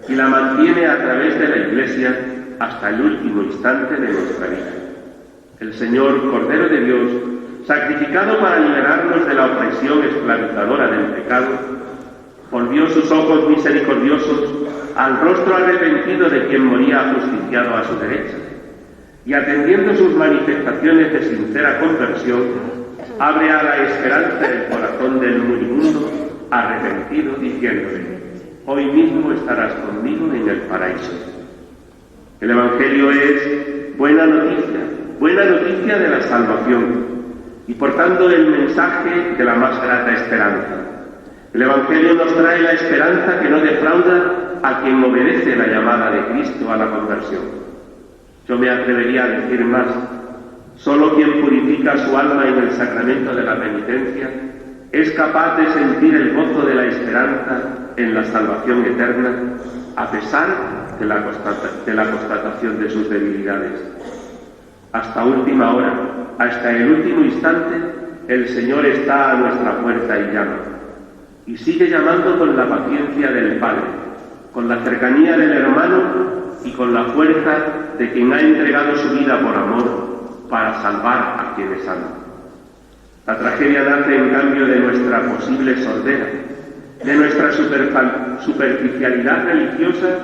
y la mantiene a través de la Iglesia hasta el último instante de nuestra vida. El Señor, Cordero de Dios, sacrificado para liberarnos de la opresión esclavizadora del pecado, volvió sus ojos misericordiosos al rostro arrepentido de quien moría ajusticiado a su derecha, y atendiendo sus manifestaciones de sincera conversión, abre a la esperanza el corazón del moribundo arrepentido, diciéndole: hoy mismo estarás conmigo en el paraíso. El Evangelio es buena noticia de la salvación, y por tanto el mensaje de la más grata esperanza. El Evangelio nos trae la esperanza que no defrauda a quien obedece la llamada de Cristo a la conversión. Yo me atrevería a decir más: solo quien purifica su alma en el sacramento de la penitencia es capaz de sentir el gozo de la esperanza en la salvación eterna, a pesar de la constatación de sus debilidades. Hasta última hora, hasta el último instante, el Señor está a nuestra puerta y llama. Y sigue llamando con la paciencia del Padre, con la cercanía del hermano y con la fuerza de quien ha entregado su vida por amor para salvar a quienes ama. La tragedia nace en cambio de nuestra posible sordera, de nuestra superficialidad religiosa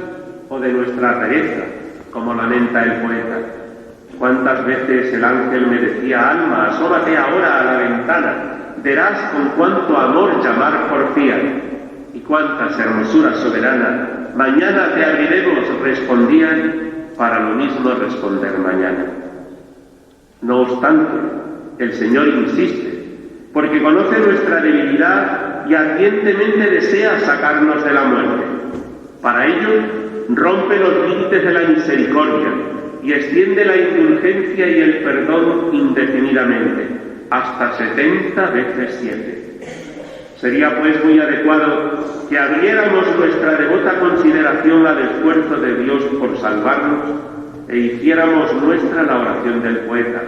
o de nuestra pereza, como lamenta el poeta. ¿Cuántas veces el ángel me decía: alma, asómate ahora a la ventana, verás con cuánto amor llamar porfía? Y cuántas hermosuras soberanas, mañana te abriremos, respondían, para lo mismo responder mañana. No obstante, el Señor insiste, porque conoce nuestra debilidad y ardientemente desea sacarnos de la muerte. Para ello, rompe los límites de la misericordia y extiende la indulgencia y el perdón indefinidamente, hasta 70 veces 7. Sería pues muy adecuado que abriéramos nuestra devota consideración al esfuerzo de Dios por salvarnos e hiciéramos nuestra la oración del poeta: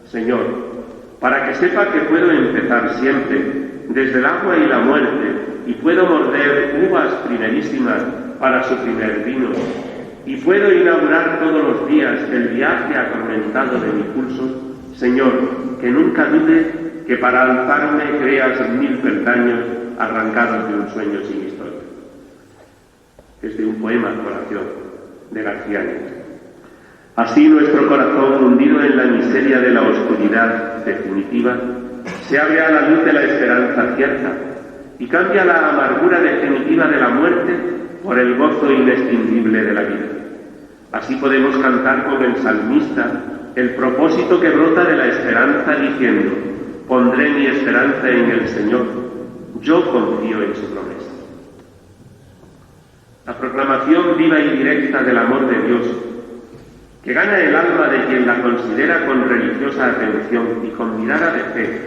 Señor, para que sepa que puedo empezar siempre, desde el agua y la muerte, y puedo morder uvas primerísimas para su primer vino, y puedo inaugurar todos los días el viaje atormentado de mi pulso, Señor, que nunca dude que para alzarme creas 1000 peldaños arrancados de un sueño sin historia. Es de un poema de oración de García Nieto. Así nuestro corazón, hundido en la miseria de la oscuridad definitiva, se abre a la luz de la esperanza cierta y cambia la amargura definitiva de la muerte por el gozo inextinguible de la vida. Así podemos cantar con el salmista el propósito que brota de la esperanza, diciendo: pondré mi esperanza en el Señor, yo confío en su promesa. La proclamación viva y directa del amor de Dios, que gana el alma de quien la considera con religiosa atención y con mirada de fe,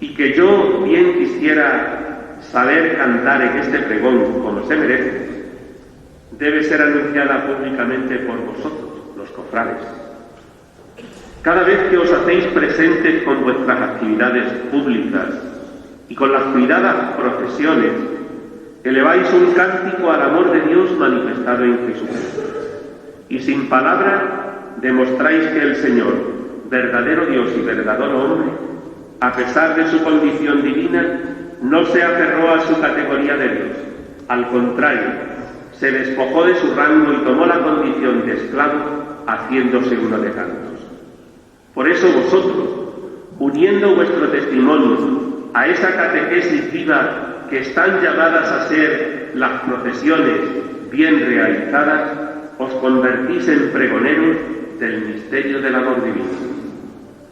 y que yo bien quisiera saber cantar en este pregón como se merece, debe ser anunciada públicamente por vosotros, los cofrades. Cada vez que os hacéis presentes con vuestras actividades públicas y con las cuidadas procesiones, eleváis un cántico al amor de Dios manifestado en Jesucristo. Y sin palabra demostráis que el Señor, verdadero Dios y verdadero hombre, a pesar de su condición divina, no se aferró a su categoría de Dios. Al contrario, se despojó de su rango y tomó la condición de esclavo, haciéndose uno de tantos. Por eso vosotros, uniendo vuestro testimonio a esa catequesis viva que están llamadas a ser las procesiones bien realizadas, os convertís en pregoneros del misterio del amor divino.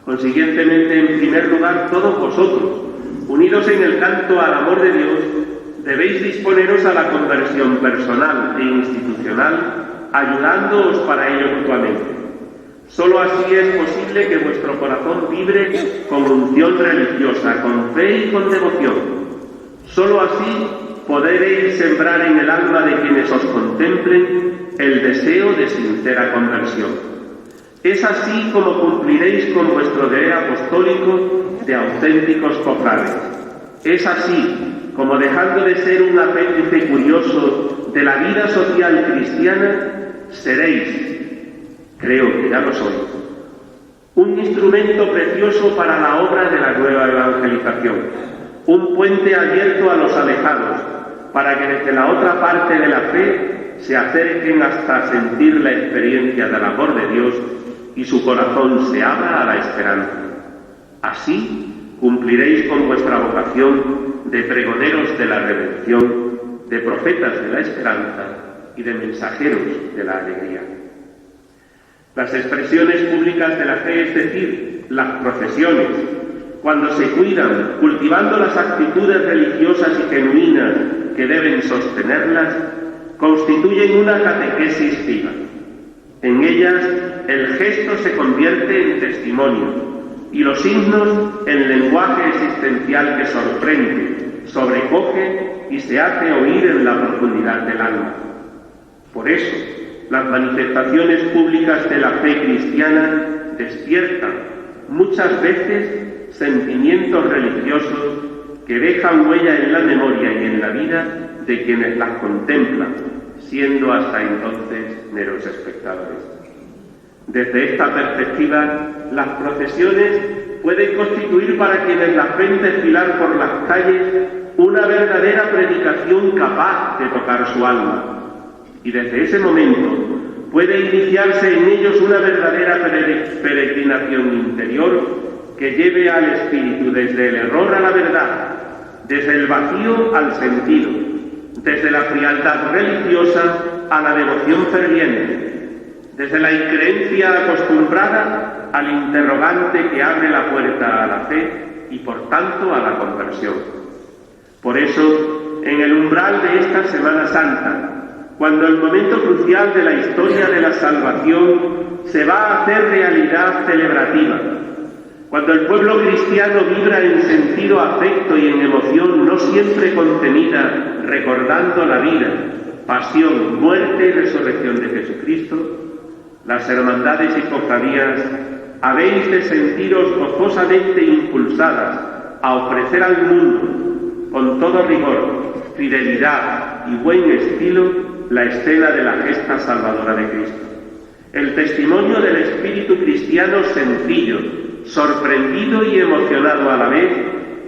Consiguientemente, en primer lugar, todos vosotros, unidos en el canto al amor de Dios, debéis disponeros a la conversión personal e institucional, ayudándoos para ello mutuamente. Solo así es posible que vuestro corazón vibre con unción religiosa, con fe y con devoción. Solo así podréis sembrar en el alma de quienes os contemplen el deseo de sincera conversión. Es así como cumpliréis con vuestro deber apostólico de auténticos cofrades. Es así como, dejando de ser un apéndice curioso de la vida social cristiana, seréis, creo que ya lo sois, un instrumento precioso para la obra de la nueva evangelización, un puente abierto a los alejados, para que desde la otra parte de la fe se acerquen hasta sentir la experiencia del amor de Dios y su corazón se abra a la esperanza. Así cumpliréis con vuestra vocación de pregoneros de la redención, de profetas de la esperanza y de mensajeros de la alegría. Las expresiones públicas de la fe, es decir, las procesiones, cuando se cuidan, cultivando las actitudes religiosas y genuinas que deben sostenerlas, constituyen una catequesis viva. En ellas, el gesto se convierte en testimonio y los signos en lenguaje existencial que sorprende, sobrecoge y se hace oír en la profundidad del alma. Por eso, las manifestaciones públicas de la fe cristiana despiertan muchas veces sentimientos religiosos que dejan huella en la memoria y en la vida de quienes las contemplan, siendo hasta entonces meros espectadores. Desde esta perspectiva, las procesiones pueden constituir para quienes las ven desfilar por las calles una verdadera predicación capaz de tocar su alma. Y desde ese momento puede iniciarse en ellos una verdadera peregrinación interior que lleve al espíritu desde el error a la verdad, desde el vacío al sentido, desde la frialdad religiosa a la devoción ferviente, desde la increencia acostumbrada al interrogante que abre la puerta a la fe y por tanto a la conversión. Por eso, en el umbral de esta Semana Santa, cuando el momento crucial de la historia de la salvación se va a hacer realidad celebrativa, cuando el pueblo cristiano vibra en sentido afecto y en emoción no siempre contenida, recordando la vida, pasión, muerte y resurrección de Jesucristo, las hermandades y cofradías habéis de sentiros gozosamente impulsadas a ofrecer al mundo, con todo rigor, fidelidad y buen estilo, la escena de la gesta salvadora de Cristo. El testimonio del espíritu cristiano sencillo, sorprendido y emocionado a la vez,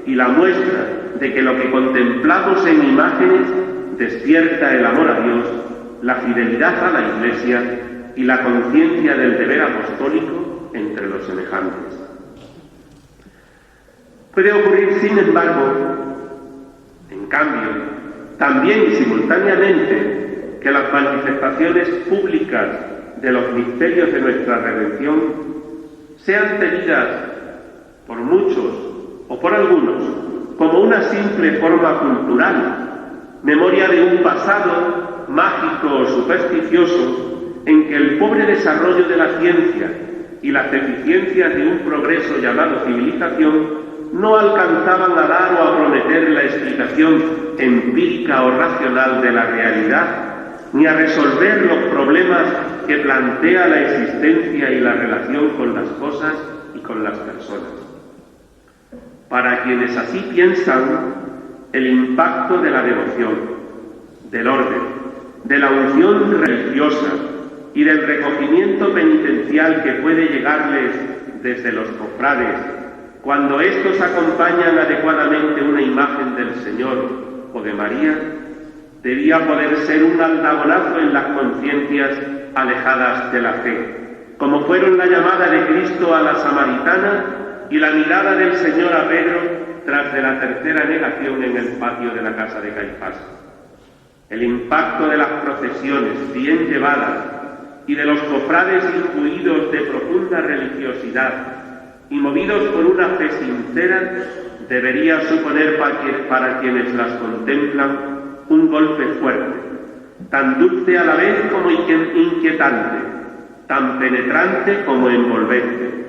y la muestra de que lo que contemplamos en imágenes despierta el amor a Dios, la fidelidad a la Iglesia y la conciencia del deber apostólico entre los semejantes. Puede ocurrir, sin embargo, en cambio, también y simultáneamente, que las manifestaciones públicas de los misterios de nuestra redención sean tenidas por muchos o por algunos como una simple forma cultural, memoria de un pasado mágico o supersticioso en que el pobre desarrollo de la ciencia y las deficiencias de un progreso llamado civilización no alcanzaban a dar o a prometer la explicación empírica o racional de la realidad, ni a resolver los problemas que plantea la existencia y la relación con las cosas y con las personas. Para quienes así piensan, el impacto de la devoción, del orden, de la unción religiosa y del recogimiento penitencial que puede llegarles desde los cofrades, cuando éstos acompañan adecuadamente una imagen del Señor o de María, debía poder ser un aldabonazo en las conciencias alejadas de la fe, como fueron la llamada de Cristo a la samaritana y la mirada del Señor a Pedro tras de la tercera negación en el patio de la casa de Caifás. El impacto de las procesiones bien llevadas y de los cofrades imbuidos de profunda religiosidad y movidos por una fe sincera debería suponer para quienes las contemplan un golpe fuerte, tan dulce a la vez como inquietante, tan penetrante como envolvente,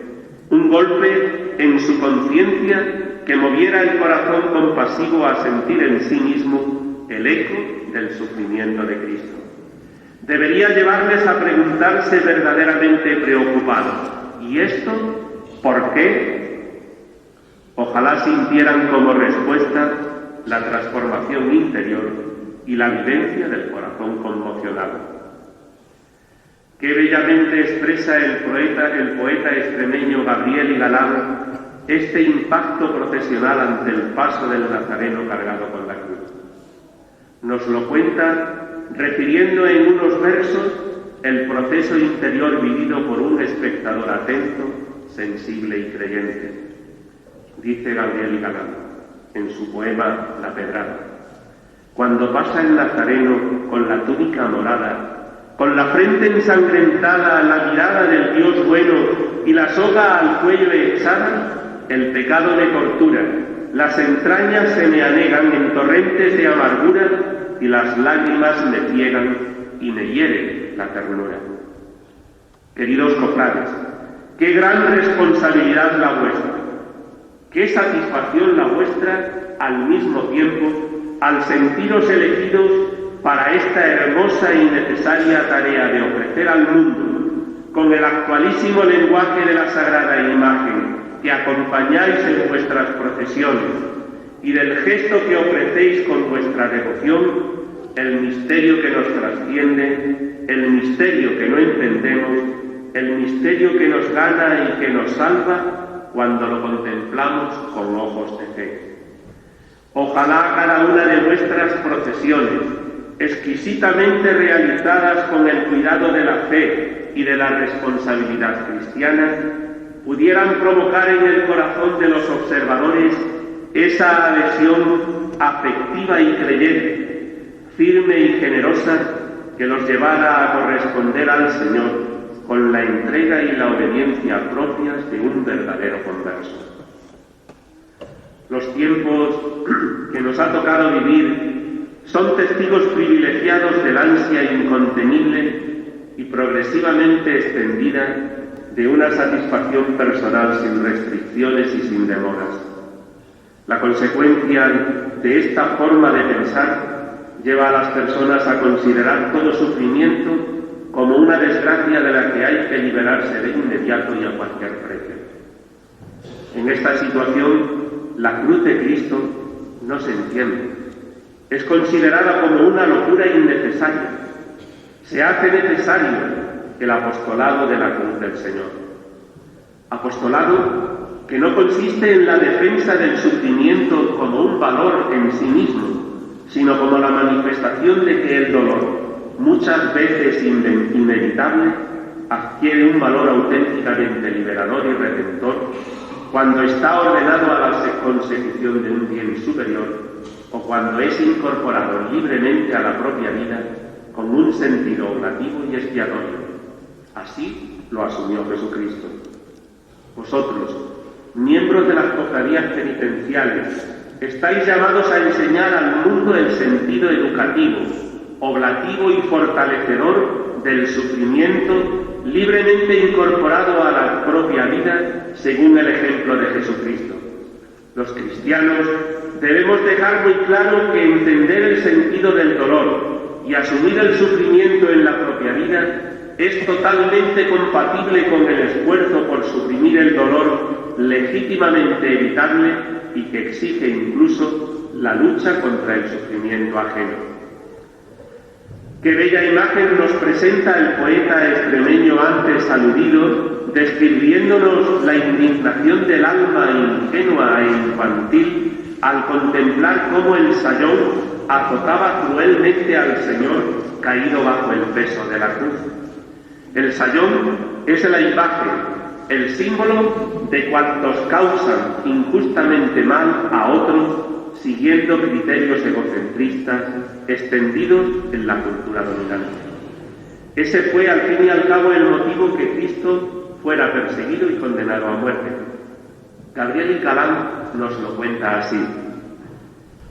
un golpe en su conciencia que moviera el corazón compasivo a sentir en sí mismo el eco del sufrimiento de Cristo. Debería llevarles a preguntarse verdaderamente preocupados: ¿y esto por qué? Ojalá sintieran como respuesta la transformación interior y la vivencia del corazón conmocionado. Qué bellamente expresa el poeta extremeño Gabriel y Galán este impacto procesional ante el paso del Nazareno cargado con la cruz. Nos lo cuenta refiriendo en unos versos el proceso interior vivido por un espectador atento, sensible y creyente. Dice Gabriel y Galán en su poema La Pedrada: cuando pasa el Nazareno con la túnica morada, con la frente ensangrentada, la mirada del Dios bueno y la soga al cuello echada, el pecado me tortura, las entrañas se me anegan en torrentes de amargura y las lágrimas me ciegan y me hiere la ternura. Queridos cofrades, qué gran responsabilidad la vuestra, qué satisfacción la vuestra al mismo tiempo al sentiros elegidos para esta hermosa y necesaria tarea de ofrecer al mundo, con el actualísimo lenguaje de la sagrada imagen que acompañáis en vuestras procesiones y del gesto que ofrecéis con vuestra devoción, el misterio que nos trasciende, el misterio que no entendemos, el misterio que nos gana y que nos salva cuando lo contemplamos con ojos de fe. Ojalá cada una de vuestras procesiones, exquisitamente realizadas con el cuidado de la fe y de la responsabilidad cristiana, pudieran provocar en el corazón de los observadores esa adhesión afectiva y creyente, firme y generosa, que los llevara a corresponder al Señor con la entrega y la obediencia propias de un verdadero converso. Los tiempos que nos ha tocado vivir son testigos privilegiados del ansia incontenible y progresivamente extendida de una satisfacción personal sin restricciones y sin demoras. La consecuencia de esta forma de pensar lleva a las personas a considerar todo sufrimiento como una desgracia de la que hay que liberarse de inmediato y a cualquier precio. En esta situación, la cruz de Cristo no se entiende. Es considerada como una locura innecesaria. Se hace necesario el apostolado de la cruz del Señor. Apostolado que no consiste en la defensa del sufrimiento como un valor en sí mismo, sino como la manifestación de que el dolor, muchas veces inevitable, adquiere un valor auténticamente liberador y redentor cuando está ordenado a la consecución de un bien superior o cuando es incorporado libremente a la propia vida con un sentido oblativo y expiatorio. Así lo asumió Jesucristo. Vosotros, miembros de las cofradías penitenciales, estáis llamados a enseñar al mundo el sentido educativo, oblativo y fortalecedor del sufrimiento libremente incorporado a la propia vida según el ejemplo de Jesucristo. Los cristianos debemos dejar muy claro que entender el sentido del dolor y asumir el sufrimiento en la propia vida es totalmente compatible con el esfuerzo por suprimir el dolor legítimamente evitable y que exige incluso la lucha contra el sufrimiento ajeno. Qué bella imagen nos presenta el poeta extremeño antes aludido, describiéndonos la indignación del alma ingenua e infantil al contemplar cómo el sayón azotaba cruelmente al Señor caído bajo el peso de la cruz. El sayón es la imagen, el símbolo de cuantos causan injustamente mal a otros siguiendo criterios egocentristas extendidos en la cultura dominante. Ese fue al fin y al cabo el motivo que Cristo fuera perseguido y condenado a muerte. Gabriel Galán nos lo cuenta así.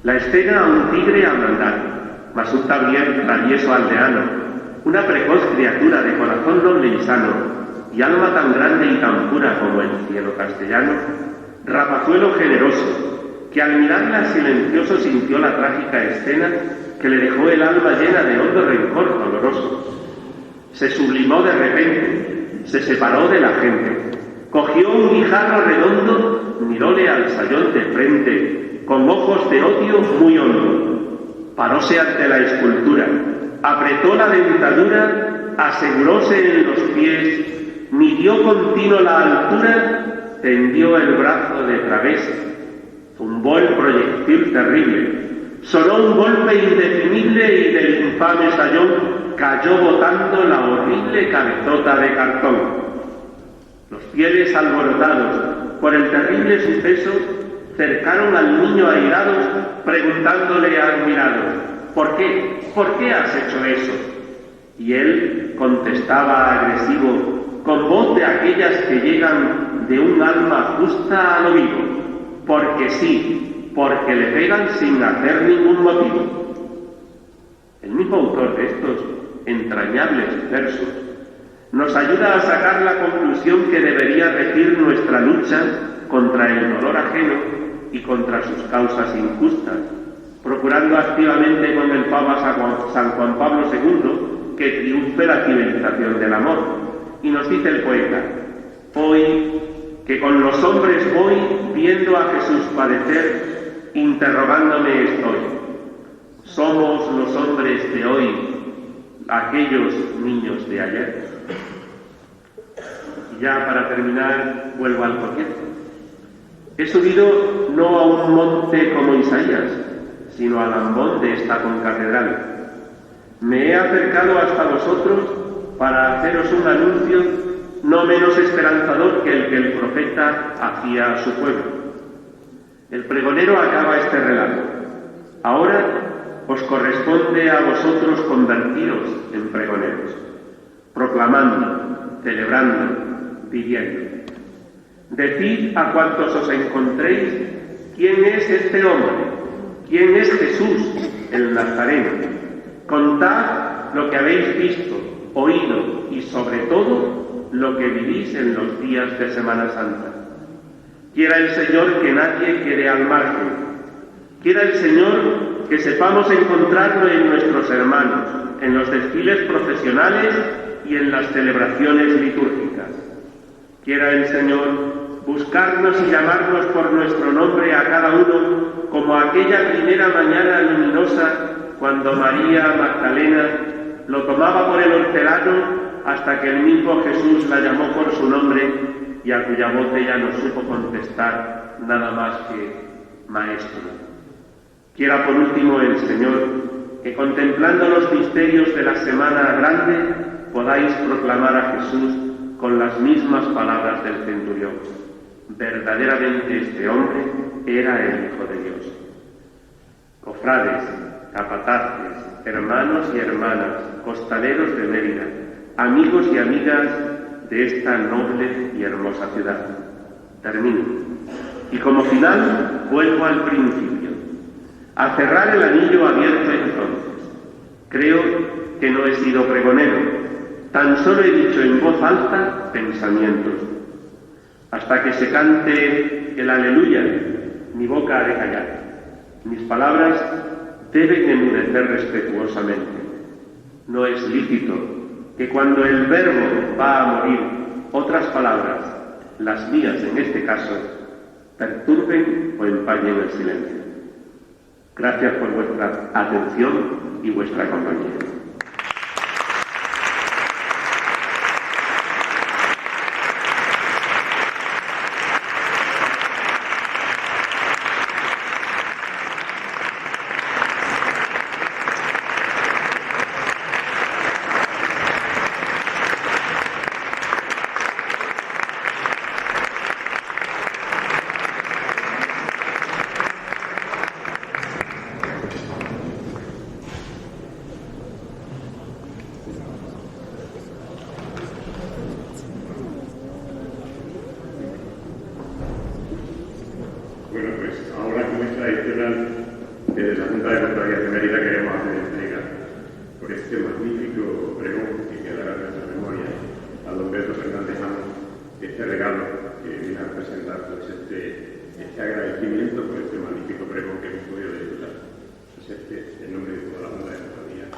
La escena a un tigre a mandar, mas un también travieso aldeano, una precoz criatura de corazón noble y sano, y alma tan grande y tan pura como el cielo castellano, rapazuelo generoso, que al mirarla silencioso sintió la trágica escena que le dejó el alma llena de hondo rencor doloroso. Se sublimó de repente, se separó de la gente, cogió un guijarro redondo, miróle al sayón de frente, con ojos de odio muy hondo. Paróse ante la escultura, apretó la dentadura, aseguróse en los pies, midió continuo la altura, tendió el brazo de través, zumbó el proyectil terrible, sonó un golpe indefinible y del infame sayón cayó botando la horrible cabezota de cartón. Los fieles alborotados por el terrible suceso cercaron al niño airados preguntándole admirados: ¿por qué? ¿Por qué has hecho eso? Y él contestaba agresivo, con voz de aquellas que llegan de un alma justa a lo vivo: porque sí, porque le pegan sin hacer ningún motivo. El mismo autor de estos entrañables versos nos ayuda a sacar la conclusión que debería regir nuestra lucha contra el dolor ajeno y contra sus causas injustas, procurando activamente con el Papa San Juan Pablo II que triunfe la civilización del amor. Y nos dice el poeta: hoy que con los hombres voy viendo a Jesús padecer, interrogándome estoy: ¿somos los hombres de hoy aquellos niños de ayer? Y ya para terminar, vuelvo al porqué. He subido no a un monte como Isaías, sino al ambón de esta concatedral. Me he acercado hasta vosotros para haceros un anuncio no menos esperanzador que el que el profeta hacía a su pueblo. El pregonero acaba este relato. Ahora os corresponde a vosotros convertiros en pregoneros, proclamando, celebrando, viviendo. Decid a cuantos os encontréis quién es este hombre, quién es Jesús, el Nazareno. Contad lo que habéis visto, oído y sobre todo lo que vivís en los días de Semana Santa. Quiera el Señor que nadie quede al margen. Quiera el Señor que sepamos encontrarlo en nuestros hermanos, en los desfiles procesionales y en las celebraciones litúrgicas. Quiera el Señor buscarnos y llamarnos por nuestro nombre a cada uno, como aquella primera mañana luminosa cuando María Magdalena lo tomaba por el hortelano hasta que el mismo Jesús la llamó por su nombre y a cuya voz ella no supo contestar nada más que Maestro. Quiera por último el Señor que contemplando los misterios de la Semana Grande podáis proclamar a Jesús con las mismas palabras del centurión: verdaderamente este hombre era el Hijo de Dios. Cofrades, capataces, hermanos y hermanas, costaleros de Mérida, amigos y amigas de esta noble y hermosa ciudad. Termino. Y como final, vuelvo al principio, a cerrar el anillo abierto entonces. Creo que no he sido pregonero, tan solo he dicho en voz alta pensamientos. Hasta que se cante el aleluya, mi boca ha de callar. Mis palabras deben enmudecer respetuosamente. no es lícito que cuando el verbo va a morir, otras palabras, las mías en este caso, perturben o empañen el silencio. Gracias por vuestra atención y vuestra compañía. Bueno, pues ahora, como es tradicional, desde la Junta de Cofradías de Mérida queremos hacer entrega por este magnífico pregón que quedará en nuestra memoria a don Pedro Fernández Amos, este regalo que viene a presentar pues este agradecimiento por este magnífico pregón que hemos podido disfrutar. Pues en nombre de toda la Junta de Cofradías.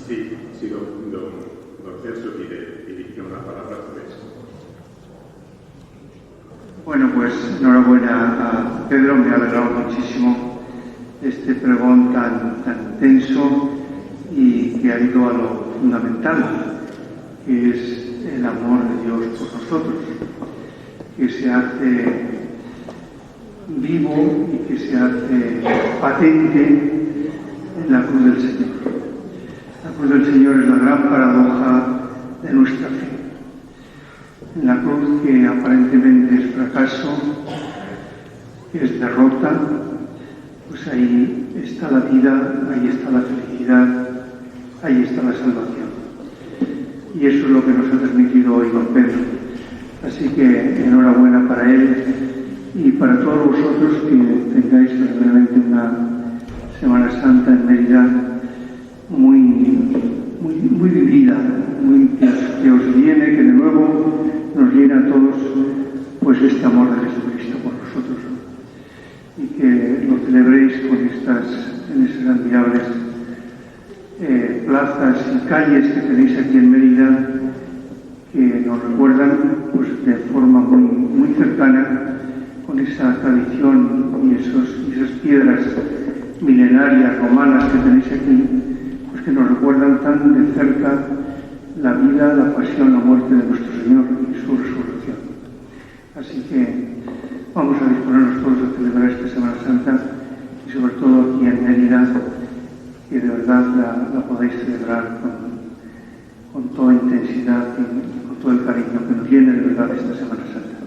Sí, don Celso quiere dirigir una palabra sobre eso. Bueno, pues enhorabuena a Pedro, me ha alegrado muchísimo este pregón tan intenso y que ha ido a lo fundamental, que es el amor de Dios por nosotros, que se hace vivo y que se hace patente en la cruz del Señor. La cruz del Señor es la gran paradoja de nuestra fe. En la cruz, que aparentemente es fracaso, que es derrota, pues ahí está la vida, ahí está la felicidad, ahí está la salvación. Y eso es lo que nos ha transmitido hoy don Pedro. Así que enhorabuena para él y para todos vosotros que tengáis verdaderamente una Semana Santa en Mérida muy vivida, que os llene, que de nuevo nos llene a todos pues este amor de Jesucristo por nosotros, y que lo celebréis en esas admirables plazas y calles que tenéis aquí en Mérida, que nos recuerdan pues de forma muy cercana con esa tradición y esas piedras milenarias romanas que tenéis aquí, pues que nos recuerdan tan de cerca la vida, la pasión, la muerte de nuestro Señor y su resurrección. Así que vamos a disponernos todos a celebrar esta Semana Santa y sobre todo aquí en Mérida, que de verdad la podáis celebrar con toda intensidad y con todo el cariño que nos llene de verdad esta Semana Santa.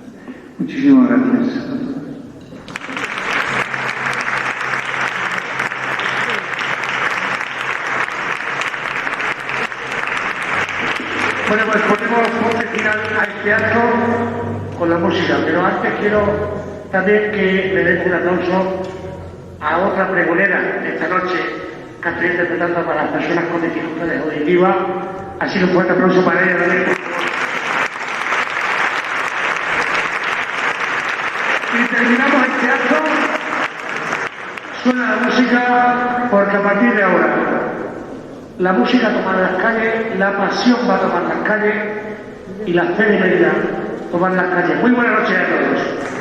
Muchísimas gracias a todos. Bueno, pues ponemos punto final a este acto con la música, pero antes quiero también que le den un aplauso a otra pregonera de esta noche que está interpretando para las personas con dificultades auditivas, así que un fuerte aplauso para ella también. Y terminamos este acto, suena la música, porque a partir de ahora la música tomará las calles, la pasión va a tomar las calles y la fe de Mérida tomar las calles. Muy buenas noches a todos.